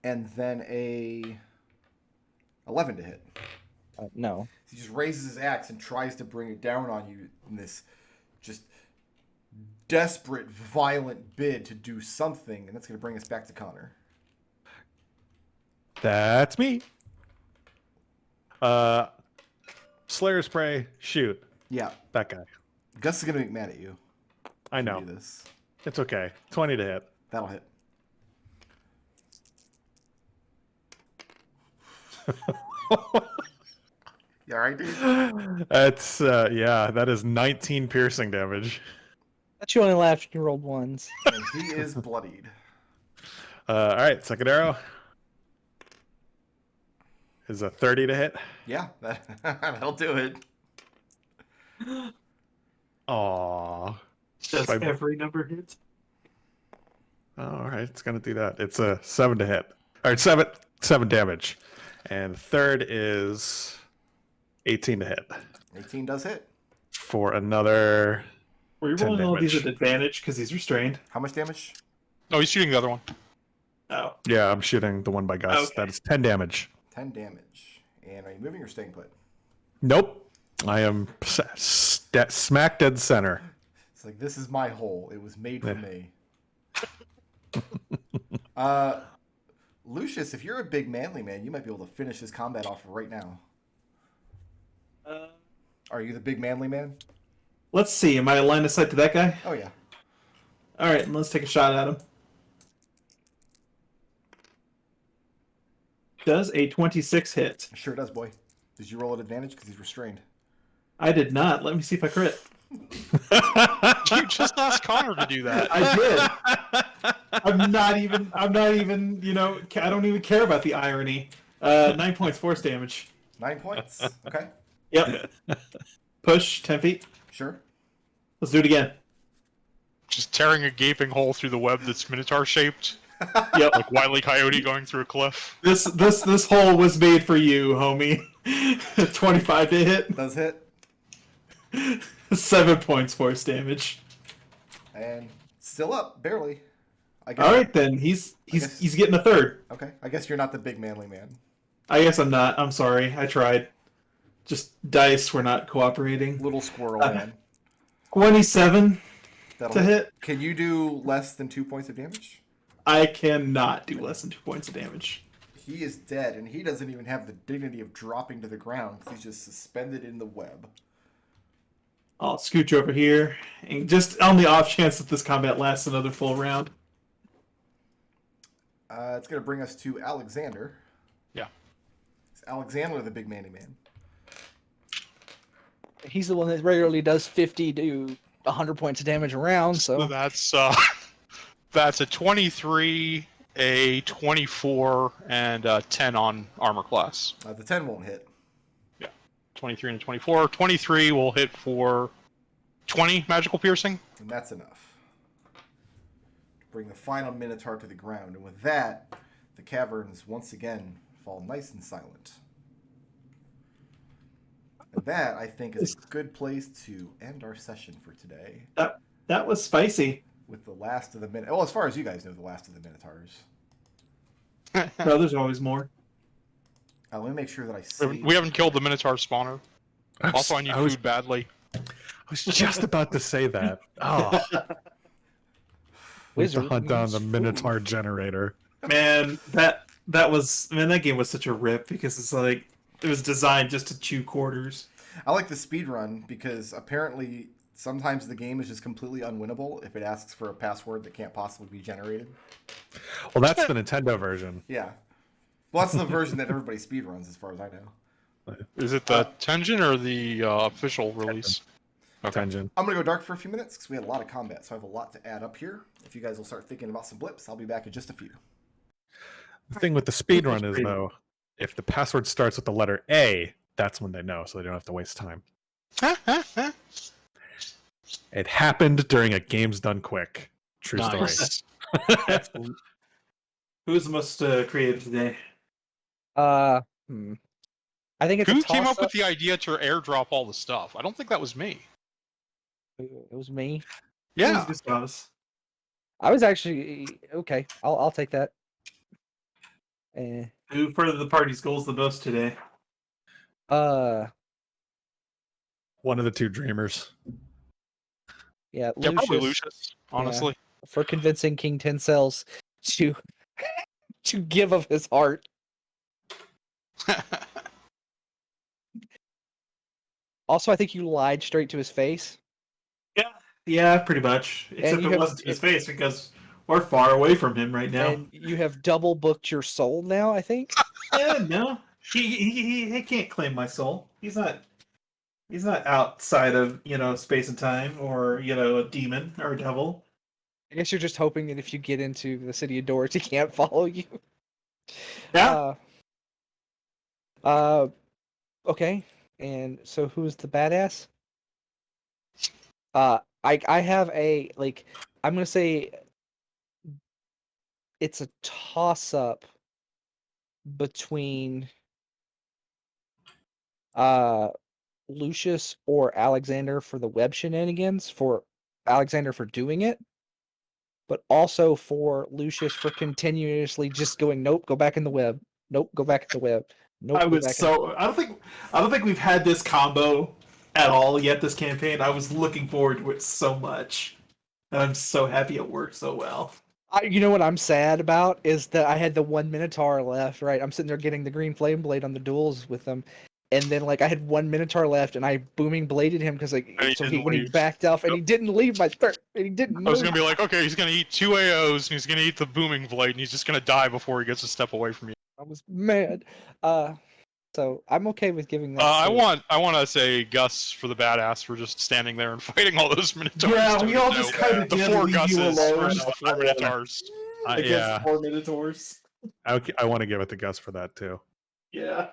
Speaker 2: And then a 11 to hit.
Speaker 4: No.
Speaker 2: He just raises his axe and tries to bring it down on you in this just desperate, violent bid to do something, and that's going to bring us back to Connor.
Speaker 5: That's me. Slayer spray, shoot.
Speaker 2: Yeah,
Speaker 5: That guy.
Speaker 2: Gus is going to be mad at you.
Speaker 5: I
Speaker 2: if you
Speaker 5: know.
Speaker 2: do this.
Speaker 5: It's okay. 20 to hit.
Speaker 2: That'll hit. You alright, dude?
Speaker 5: That's yeah, that is 19 piercing damage.
Speaker 4: But you only laughed when you rolled ones.
Speaker 2: And he is bloodied.
Speaker 5: All right, second arrow is a 30 to hit.
Speaker 2: Yeah, that'll do it.
Speaker 5: Aww.
Speaker 1: Does
Speaker 5: By-
Speaker 1: every number hit?
Speaker 5: All right, it's gonna do that. It's a 7 to hit. All right, seven damage, and third is 18 to hit
Speaker 2: 18 does hit.
Speaker 5: for another.
Speaker 1: Were you
Speaker 5: 10
Speaker 1: rolling all these
Speaker 5: damage.
Speaker 1: at advantage because he's restrained?
Speaker 2: How much damage?
Speaker 3: Oh, he's shooting the other one.
Speaker 1: Oh.
Speaker 5: Yeah, I'm shooting the one by Gus.
Speaker 1: Okay.
Speaker 5: That is 10 damage.
Speaker 2: 10 damage. And are you moving or staying put?
Speaker 5: Nope, I am smack dead center.
Speaker 2: It's like, this is my hole. It was made for
Speaker 5: Yeah.
Speaker 2: me. Lucius, if you're a big manly man, you might be able to finish this combat off right now. Are you the big manly man?
Speaker 1: Let's see. Am I line of sight to that guy?
Speaker 2: Oh, yeah.
Speaker 1: All right, let's take a shot at him. Does a 26 hit?
Speaker 2: Sure does, boy. Did you roll at advantage because he's restrained?
Speaker 1: I did not. Let me see if I crit.
Speaker 3: You just asked Connor to do that.
Speaker 1: I did. I'm not even, you know, I don't even care about the irony. 9 points force damage.
Speaker 2: 9 points. Okay.
Speaker 1: Yep. Push 10 feet.
Speaker 2: Sure.
Speaker 1: Let's do it again.
Speaker 3: Just tearing a gaping hole through the web that's Minotaur shaped,
Speaker 1: Yep.
Speaker 3: like Wile E. Coyote going through a cliff.
Speaker 1: This hole was made for you, homie. 25 to hit.
Speaker 2: Does hit.
Speaker 1: 7 points force damage.
Speaker 2: And still up, barely. I guess.
Speaker 1: All right then. He's
Speaker 2: guess-
Speaker 1: getting a third.
Speaker 2: Okay. I guess you're not the big manly man.
Speaker 1: I guess I'm not. I'm sorry. I tried. Just dice were not cooperating.
Speaker 2: Little squirrel man.
Speaker 1: 27
Speaker 2: That'll
Speaker 1: to hit.
Speaker 2: Can you do less than 2 points of damage?
Speaker 1: I cannot do less than 2 points of damage.
Speaker 2: He is dead, and he doesn't even have the dignity of dropping to the ground. He's just suspended in the web.
Speaker 1: I'll scooch over here, and just on the off chance that this combat lasts another full round.
Speaker 2: It's going to bring us to Alexander.
Speaker 3: Yeah.
Speaker 2: It's Alexander, the big manly man.
Speaker 4: He's the one that regularly does 50 to 100 points of damage a round,
Speaker 3: So
Speaker 4: so
Speaker 3: that's a 23, a 24, and a 10 on armor class.
Speaker 2: The 10 won't hit.
Speaker 3: 23 and a 24. 23 will hit for 20 magical piercing.
Speaker 2: And that's enough. Bring the final Minotaur to the ground. And with that, the caverns once again fall nice and silent. And that, I think, is a good place to end our session for today.
Speaker 1: That was spicy.
Speaker 2: With the last of the Minotaurs. Well, as far as you guys know, the last of the Minotaurs.
Speaker 1: No, there's always more.
Speaker 2: Let me make sure that I save.
Speaker 3: We haven't killed the Minotaur spawner. Also, I need
Speaker 5: was
Speaker 3: food badly.
Speaker 5: I was just about to say that. Oh, we have to
Speaker 4: Wizard
Speaker 5: hunt down
Speaker 4: needs
Speaker 5: the
Speaker 4: food.
Speaker 5: Minotaur generator.
Speaker 1: Man, that game was such a rip because it's like it was designed just to chew quarters.
Speaker 2: I like the speed run because apparently sometimes the game is just completely unwinnable if it asks for a password that can't possibly be generated.
Speaker 5: Well, that's the Nintendo version.
Speaker 2: Yeah. Well, that's the version that everybody speed runs, as far as I know.
Speaker 3: Is it the Tengen or the official release?
Speaker 5: Tengen.
Speaker 2: I'm going to go dark for a few minutes because we had a lot of combat, so I have a lot to add up here. If you guys will start thinking about some blips, I'll be back in just a few.
Speaker 5: The thing with the speedrun is, though, if the password starts with the letter A, that's when they know, so they don't have to waste time. It happened during a Games Done Quick. True
Speaker 3: Nice.
Speaker 5: story.
Speaker 1: Who's the most creative today?
Speaker 4: I think it's
Speaker 3: Who
Speaker 4: a
Speaker 3: came up with
Speaker 4: toss-up.
Speaker 3: the idea to airdrop all the stuff? I don't think that was me.
Speaker 4: It was me.
Speaker 3: Yeah.
Speaker 1: Gustavus.
Speaker 4: I was actually okay. I'll take that.
Speaker 1: Who furthered the party's goals the most today?
Speaker 5: One of the two dreamers.
Speaker 4: Yeah,
Speaker 3: Yeah, probably
Speaker 4: Lucius,
Speaker 3: Lucius, honestly.
Speaker 4: for convincing King Ten Cells to give of his heart. Also, I think you lied straight to his face.
Speaker 1: Yeah, pretty much. Except
Speaker 4: you
Speaker 1: it
Speaker 4: have-
Speaker 1: wasn't to his face because we're far away from him right now.
Speaker 4: And you have double booked your soul now, I think.
Speaker 1: Yeah, no, he can't claim my soul. He's not outside of space and time or a demon or a devil.
Speaker 4: I guess you're just hoping that if you get into the city of doors, he can't follow you.
Speaker 1: Yeah.
Speaker 4: Okay. And so who's the badass? I have a I'm gonna say it's a toss up between Lucius or Alexander for the web shenanigans, for Alexander for doing it, but also for Lucius for continuously just going, nope, go back in the web. Nope, go back in the web. Nope,
Speaker 1: I
Speaker 4: go
Speaker 1: was
Speaker 4: back
Speaker 1: so I don't think we've had this combo at all yet this campaign. I was looking forward to it so much. And I'm so happy it worked so well.
Speaker 4: You know what I'm sad about is that I had the one Minotaur left, right? I'm sitting there getting the green flame blade on the duels with them. And then, like, I had one Minotaur left, and I booming bladed him because, like, when he backed off, and he didn't leave my turn, and he didn't move.
Speaker 3: I was gonna be like, okay, he's gonna eat 2 AOs, and he's gonna eat the booming blade, and he's just gonna die before he gets a step away from you.
Speaker 4: I was mad. So I'm okay with giving that.
Speaker 3: I want to say Gus for the badass for just standing there and fighting all those Minotaurs.
Speaker 1: Yeah, we all just kind of
Speaker 3: the 4 Gusses versus the 4 Minotaurs.
Speaker 1: Against 4 Minotaurs.
Speaker 5: I want to give it to Gus for that too.
Speaker 1: Yeah.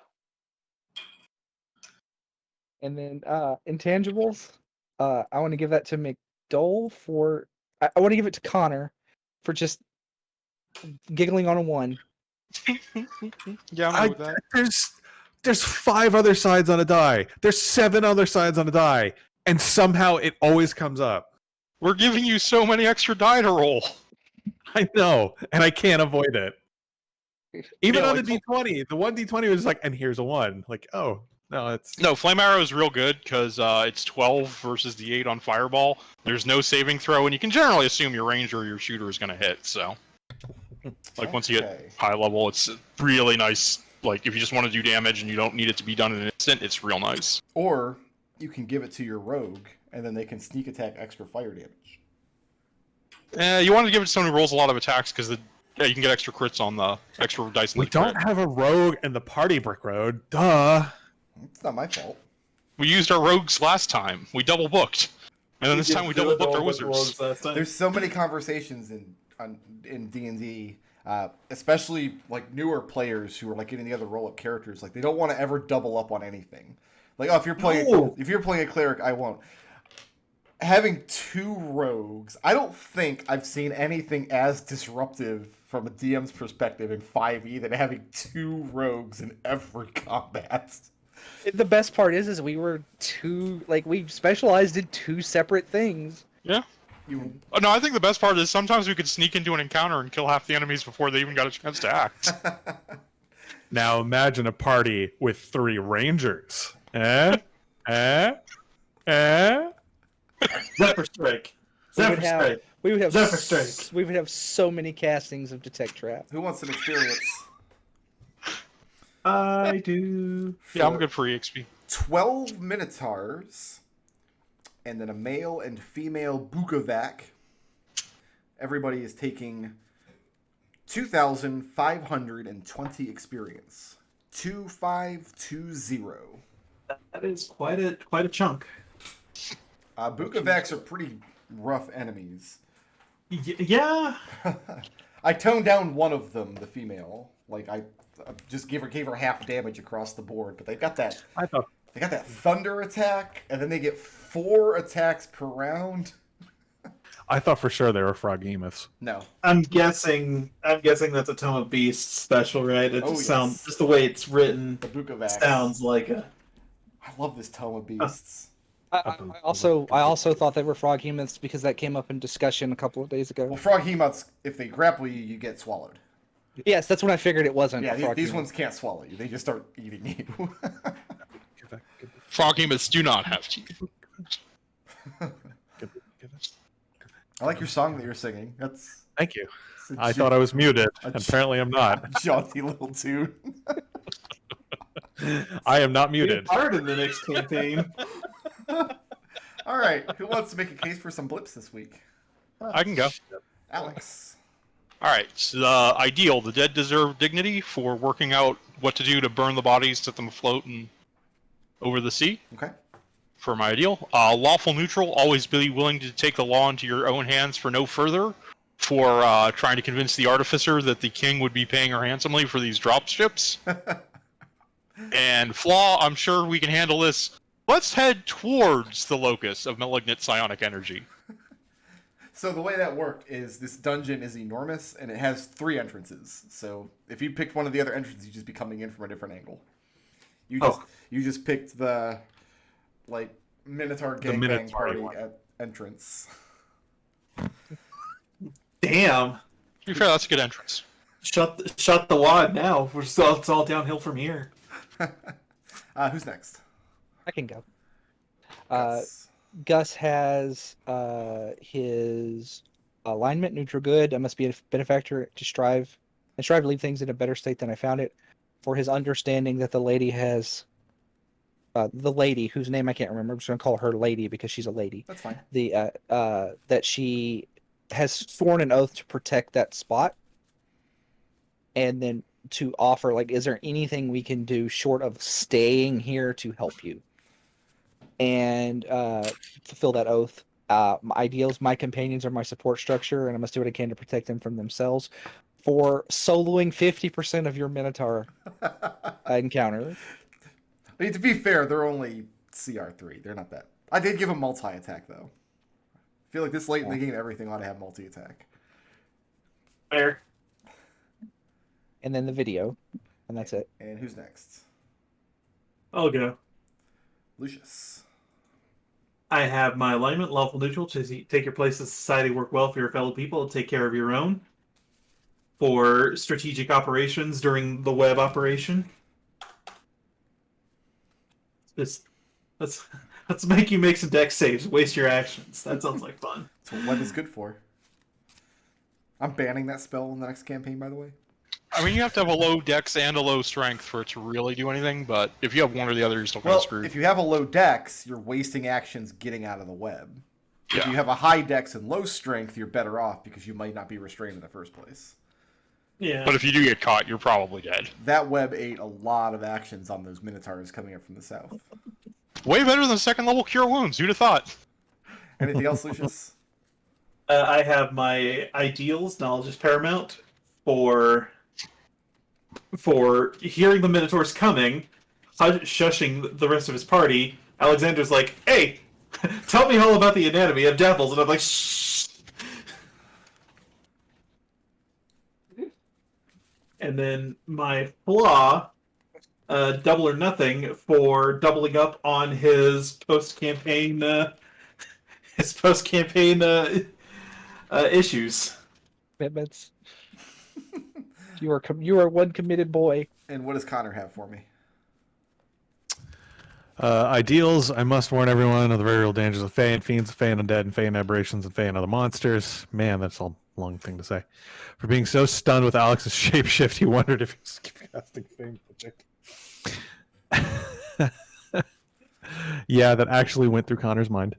Speaker 4: And then intangibles, I want to give that to McDohl for. I want to give it to Connor for just giggling on a 1.
Speaker 3: Yeah, I'm good with that.
Speaker 5: There's 5 other sides on a die. There's 7 other sides on a die, and somehow it always comes up.
Speaker 3: We're giving you so many extra die to roll.
Speaker 5: I know, and I can't avoid it. Even
Speaker 3: Yeah,
Speaker 5: on
Speaker 3: like-
Speaker 5: the D20, the one D20 was like, and here's a 1. Like, oh no, it's
Speaker 3: No, Flame Arrow is real good because it's 12 versus the 8 on Fireball. There's no saving throw, and you can generally assume your ranger or your shooter is going to hit. So, like once you
Speaker 2: Okay.
Speaker 3: get high level, it's really nice. Like if you just want to do damage and you don't need it to be done in an instant, it's real nice.
Speaker 2: Or you can give it to your rogue, and then they can sneak attack extra fire damage.
Speaker 3: You want to give it to someone who rolls a lot of attacks because you can get extra crits on the extra dice.
Speaker 5: we
Speaker 3: in the
Speaker 5: don't
Speaker 3: crit.
Speaker 5: have a rogue in the party brick road. Duh.
Speaker 2: It's not my fault.
Speaker 3: We used our rogues last time. We double booked, and then this time we double booked our wizards.
Speaker 2: There's so many conversations in D&D, especially like newer players who are like getting the other roll-up characters. Like they don't want to ever double up on anything. Like, oh, if you're playing a cleric, I won't. Having 2 rogues, I don't think I've seen anything as disruptive from a DM's perspective in 5e than having 2 rogues in every combat.
Speaker 4: The best part is we were we specialized in 2 separate things.
Speaker 3: Yeah. Oh, no, I think the best part is sometimes we could sneak into an encounter and kill half the enemies before they even got a chance to act.
Speaker 5: Now imagine a party with 3 rangers.
Speaker 1: Zephyr Strike. Zephyr Strike.
Speaker 4: We would have
Speaker 1: Zephyr Strike.
Speaker 4: We would have so many castings of Detect Trap.
Speaker 2: Who wants some experience?
Speaker 1: I do.
Speaker 3: Yeah, I'm good for EXP.
Speaker 2: 12 Minotaurs, and then a male and female Bukovac. Everybody is taking 2,520 experience. 2520.
Speaker 1: That is quite a chunk.
Speaker 2: Bukovacs are pretty rough enemies.
Speaker 1: Yeah.
Speaker 2: I toned down one of them, the female. Like I just gave her half damage across the board, but they got that thunder attack, and then they get 4 attacks per round.
Speaker 5: I thought for sure they were froghemoths.
Speaker 2: No.
Speaker 1: I'm guessing that's a Tome of Beasts special, right? It just sounds
Speaker 2: yes.
Speaker 1: just the way it's written
Speaker 2: The Bukovac
Speaker 1: sounds like a.
Speaker 2: I love this Tome of Beasts.
Speaker 4: I also thought they were froghemoths because that came up in discussion a couple of days ago.
Speaker 2: Well, Froghemoths, if they grapple you, you get swallowed.
Speaker 4: Yes, that's when I figured it wasn't.
Speaker 2: Yeah,
Speaker 4: a
Speaker 2: these
Speaker 4: froghemoth.
Speaker 2: ones can't swallow you. They just start eating you.
Speaker 3: Froghemoths do not have teeth.
Speaker 2: I like your song that you're singing. That's
Speaker 5: Thank you.
Speaker 2: it's a
Speaker 5: I thought I was muted.
Speaker 2: a
Speaker 5: Apparently I'm not.
Speaker 2: jaunty little tune.
Speaker 5: I am not muted.
Speaker 1: Hard in the next campaign.
Speaker 2: All right, who wants to make a case for some blips this week?
Speaker 3: I can go.
Speaker 2: Alex.
Speaker 3: All right. So ideal. The dead deserve dignity for working out what to do to burn the bodies, set them afloat, and over the sea.
Speaker 2: Okay.
Speaker 3: For my ideal. Lawful neutral. Always be willing to take the law into your own hands for no further. For trying to convince the Artificer that the king would be paying her handsomely for these drop ships. And flaw. I'm sure we can handle this. Let's head towards the locus of malignant psionic energy.
Speaker 2: So the way that worked is this dungeon is enormous and it has 3 entrances. So if you picked one of the other entrances, you'd just be coming in from a different angle. You just picked the like Minotaur gangbang party at entrance.
Speaker 1: Damn.
Speaker 3: To be fair, that's a good entrance.
Speaker 1: Shut the wad now. It's all downhill from here.
Speaker 2: Who's next?
Speaker 4: I can go.
Speaker 2: Gus.
Speaker 4: Gus has his alignment neutral good. I must be a benefactor to strive to leave things in a better state than I found it. For his understanding that the lady has the lady whose name I can't remember. I'm just gonna call her Lady because she's a lady.
Speaker 2: That's fine.
Speaker 4: The that she has sworn an oath to protect that spot, and then to offer like, is there anything we can do short of staying here to help you? And fulfill that oath. My ideals, my companions are my support structure, and I must do what I can to protect them from themselves. For soloing 50% of your Minotaur encounter.
Speaker 2: I mean, to be fair, they're only CR3. They're not that. I did give them multi-attack, though. I feel like this late in the game, everything ought to have multi-attack.
Speaker 1: Fair.
Speaker 4: And then the video. And that's it.
Speaker 2: And who's next?
Speaker 1: I'll go.
Speaker 2: Lucius.
Speaker 1: I have my alignment, lawful neutral, to take your place in society, work well for your fellow people, and take care of your own. For strategic operations during the web operation. Let's make you make some deck saves. Waste your actions. That sounds like fun.
Speaker 2: That's what web is good for. I'm banning that spell in the next campaign, by the way.
Speaker 3: I mean, you have to have a low dex and a low strength for it to really do anything, but if you have one or the other, you're still kind
Speaker 2: Well,
Speaker 3: of screwed.
Speaker 2: if you have a low dex, you're wasting actions getting out of the web. If
Speaker 3: Yeah.
Speaker 2: you have a high dex and low strength, you're better off because you might not be restrained in the first place.
Speaker 1: Yeah.
Speaker 3: But if you do get caught, you're probably dead.
Speaker 2: That web ate a lot of actions on those Minotaurs coming up from the south.
Speaker 3: Way better than second level cure wounds. Who'd have thought?
Speaker 2: Anything else, Lucius?
Speaker 1: I have my ideals, knowledge is paramount, for hearing the Minotaurs coming, shushing the rest of his party. Alexander's like, "Hey, tell me all about the anatomy of devils," and I'm like, "Shh." And then my flaw, double or nothing, for doubling up on his post-campaign issues.
Speaker 4: Commitments. You are one committed boy.
Speaker 2: And what does Connor have for me?
Speaker 5: Ideals, I must warn everyone of the very real dangers of Fey and Fiends, Fey and Undead, and Fey and Aberrations, and Fey and other monsters. Man, that's a long thing to say. For being so stunned with Alex's shapeshift, he wondered if he was casting Fey magic. Yeah, that actually went through Connor's mind.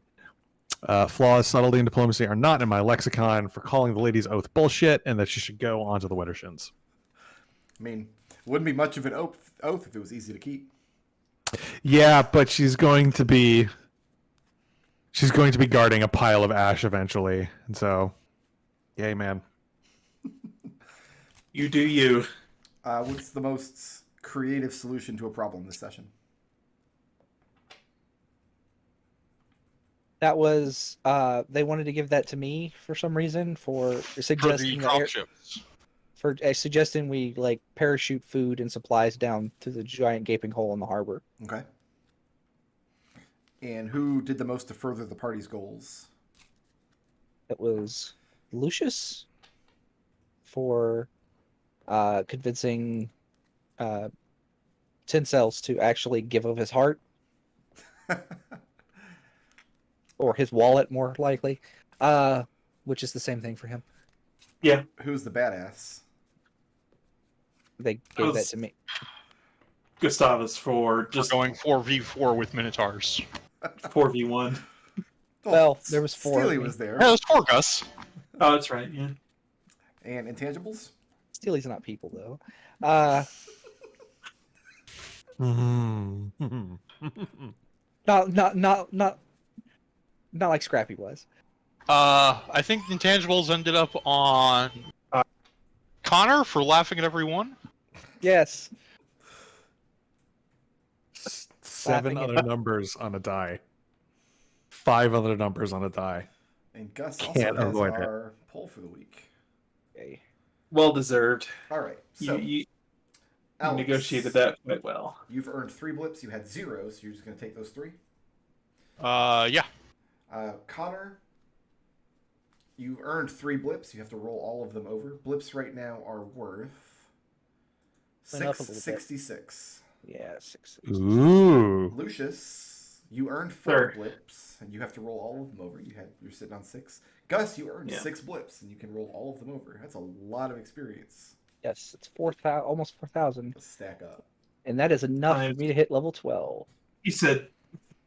Speaker 5: Flaws, subtlety, and diplomacy are not in my lexicon for calling the lady's oath bullshit, and that she should go onto the Wettershins.
Speaker 2: I mean, it wouldn't be much of an oath if it was easy to keep.
Speaker 5: Yeah, but she's going to be guarding a pile of ash eventually, and so, yay, man.
Speaker 1: You do you.
Speaker 2: What's the most creative solution to a problem this session?
Speaker 4: That was they wanted to give that to me for some reason for
Speaker 3: For the
Speaker 4: suggesting
Speaker 3: dropships.
Speaker 4: for suggesting we like parachute food and supplies down through the giant gaping hole in the harbor.
Speaker 2: Okay. And who did the most to further the party's goals?
Speaker 4: It was Lucius for convincing Tincells to actually give of his heart. Or his wallet, more likely. Which is the same thing for him.
Speaker 1: Yeah.
Speaker 2: Who's the badass?
Speaker 4: They gave that to me.
Speaker 1: Gustavus for
Speaker 3: We're
Speaker 1: just
Speaker 3: going 4v4 with Minotaurs.
Speaker 1: 4v1.
Speaker 4: Well, there was four of
Speaker 2: Steely
Speaker 4: me.
Speaker 2: was there.
Speaker 3: Yeah, there's 4 Gus.
Speaker 1: Oh, that's right, yeah.
Speaker 2: And intangibles?
Speaker 4: Steely's not people, though. Not like Scrappy was.
Speaker 3: I think intangibles ended up on Connor for laughing at everyone.
Speaker 4: Yes.
Speaker 5: 7 other numbers on a die. 5 other numbers on a die.
Speaker 2: And Gus
Speaker 5: Can't
Speaker 2: also has
Speaker 5: avoid it.
Speaker 2: our poll for the week.
Speaker 4: Okay.
Speaker 1: Well deserved.
Speaker 2: All right. So,
Speaker 1: You
Speaker 2: Alex,
Speaker 1: negotiated that quite well.
Speaker 2: You've earned 3 blips. You had 0, so you're just going to take those 3.
Speaker 3: Yeah.
Speaker 2: Connor, you've earned 3 blips. You have to roll all of them over. Blips right now are worth
Speaker 4: Went up a little bit.
Speaker 2: 666.
Speaker 4: Yeah, 6.
Speaker 5: Ooh.
Speaker 2: Lucius, You earned 4 blips, and you have to roll all of them over. You're sitting on 6. Gus, you earned 6 blips, and you can roll all of them over. That's a lot of experience.
Speaker 4: Yes, it's 4,000, almost 4,000,
Speaker 2: Let's stack up.
Speaker 4: and that is enough for me to hit level 12.
Speaker 1: You said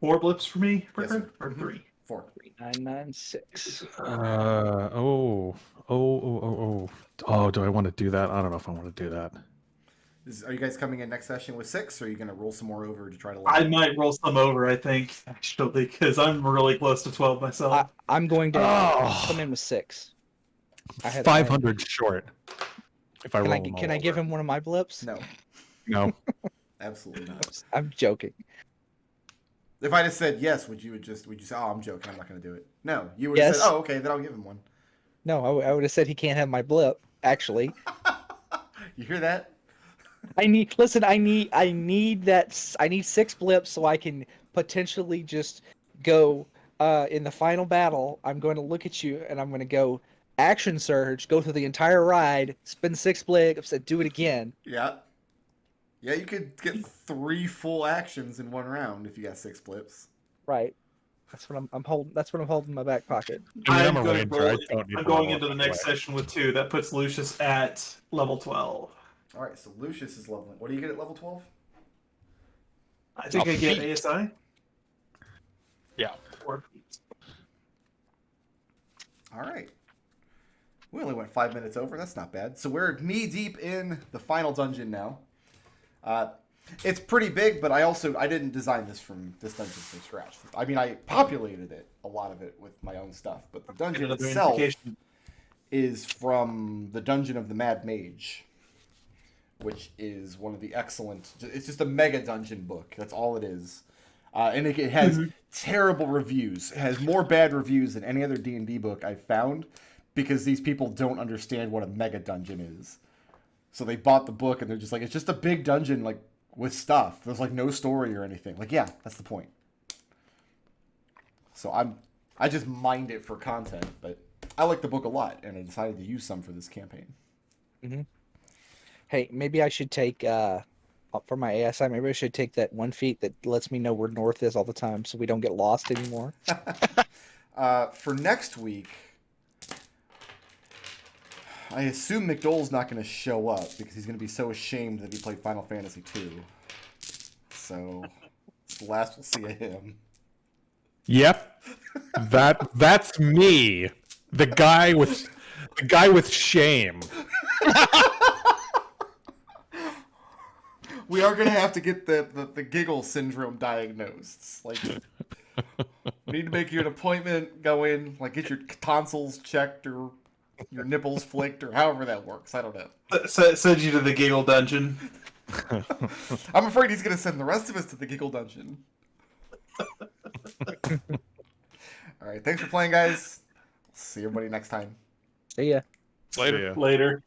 Speaker 1: 4 blips for me,
Speaker 2: Yes,
Speaker 1: Fricker?
Speaker 2: sir.
Speaker 1: Or 3?
Speaker 2: 4.
Speaker 4: 3996.
Speaker 5: Oh, do I want to do that? I don't know if I want to do that.
Speaker 2: Are you guys coming in next session with 6, or are you going to roll some more over to try to...
Speaker 1: I might roll some over, I think, actually, because I'm really close to 12 myself.
Speaker 4: I'm going to come in with 6. I had
Speaker 5: 500 short. If I roll them
Speaker 4: can
Speaker 5: all
Speaker 4: I give
Speaker 5: over.
Speaker 4: him one of my blips?
Speaker 2: No,
Speaker 5: No.
Speaker 2: absolutely not.
Speaker 4: I'm joking.
Speaker 2: If I just said yes, would you say, oh, I'm joking, I'm not going to do it? No, you would have
Speaker 4: Yes.
Speaker 2: said, oh, okay, then I'll give him one.
Speaker 4: No, I would have said he can't have my blip. Actually,
Speaker 2: You hear that?
Speaker 4: I need 6 blips so I can potentially just go in the final battle. I'm going to look at you and I'm going to go action surge, go through the entire ride, spend 6 blips, and do it again.
Speaker 2: Yeah. Yeah, you could get 3 full actions in one round if you got 6 blips.
Speaker 4: Right. That's what I'm holding. That's what I'm holding in my back pocket.
Speaker 1: I'm
Speaker 5: a
Speaker 1: going
Speaker 5: ranger. I don't need to
Speaker 1: going
Speaker 5: roll
Speaker 1: into the
Speaker 5: it
Speaker 1: next
Speaker 5: anyway.
Speaker 1: session with 2. That puts Lucius at level 12.
Speaker 2: All right, so Lucius is leveling. What do you get at level 12?
Speaker 1: I think I get ASI.
Speaker 3: Yeah.
Speaker 1: Or
Speaker 2: All right. We only went 5 minutes over. That's not bad. So we're knee deep in the final dungeon now. It's pretty big, but I didn't design this dungeon from scratch. I mean, I populated it, a lot of it, with my own stuff. But the dungeon
Speaker 1: Another
Speaker 2: itself
Speaker 1: indication.
Speaker 2: is from the Dungeon of the Mad Mage, which is one of the excellent... It's just a mega dungeon book. That's all it is. And it has terrible reviews. It has more bad reviews than any other D&D book I've found, because these people don't understand what a mega dungeon is. So they bought the book and they're just like, it's just a big dungeon, like, with stuff. There's like no story or anything. Like, yeah, that's the point. So I just mined it for content, but I like the book a lot, and I decided to use some for this campaign.
Speaker 4: Mm-hmm. Hey, maybe I should take for my ASI. Maybe I should take that 1 feat that lets me know where north is all the time, so we don't get lost anymore.
Speaker 2: For next week, I assume McDohl's not going to show up because he's going to be so ashamed that he played Final Fantasy II. So it's the last we'll see of him.
Speaker 5: Yep. That's me. The guy with shame.
Speaker 2: We are going to have to get the giggle syndrome diagnosed. Like, we need to make you an appointment, go in, like, get your tonsils checked or your nipples flicked or however that works. I don't know.
Speaker 1: Send you to the Giggle Dungeon.
Speaker 2: I'm afraid he's going to send the rest of us to the giggle dungeon. All right, thanks for playing, guys. See everybody next time.
Speaker 4: See ya.
Speaker 3: Later.
Speaker 5: See ya.
Speaker 1: Later.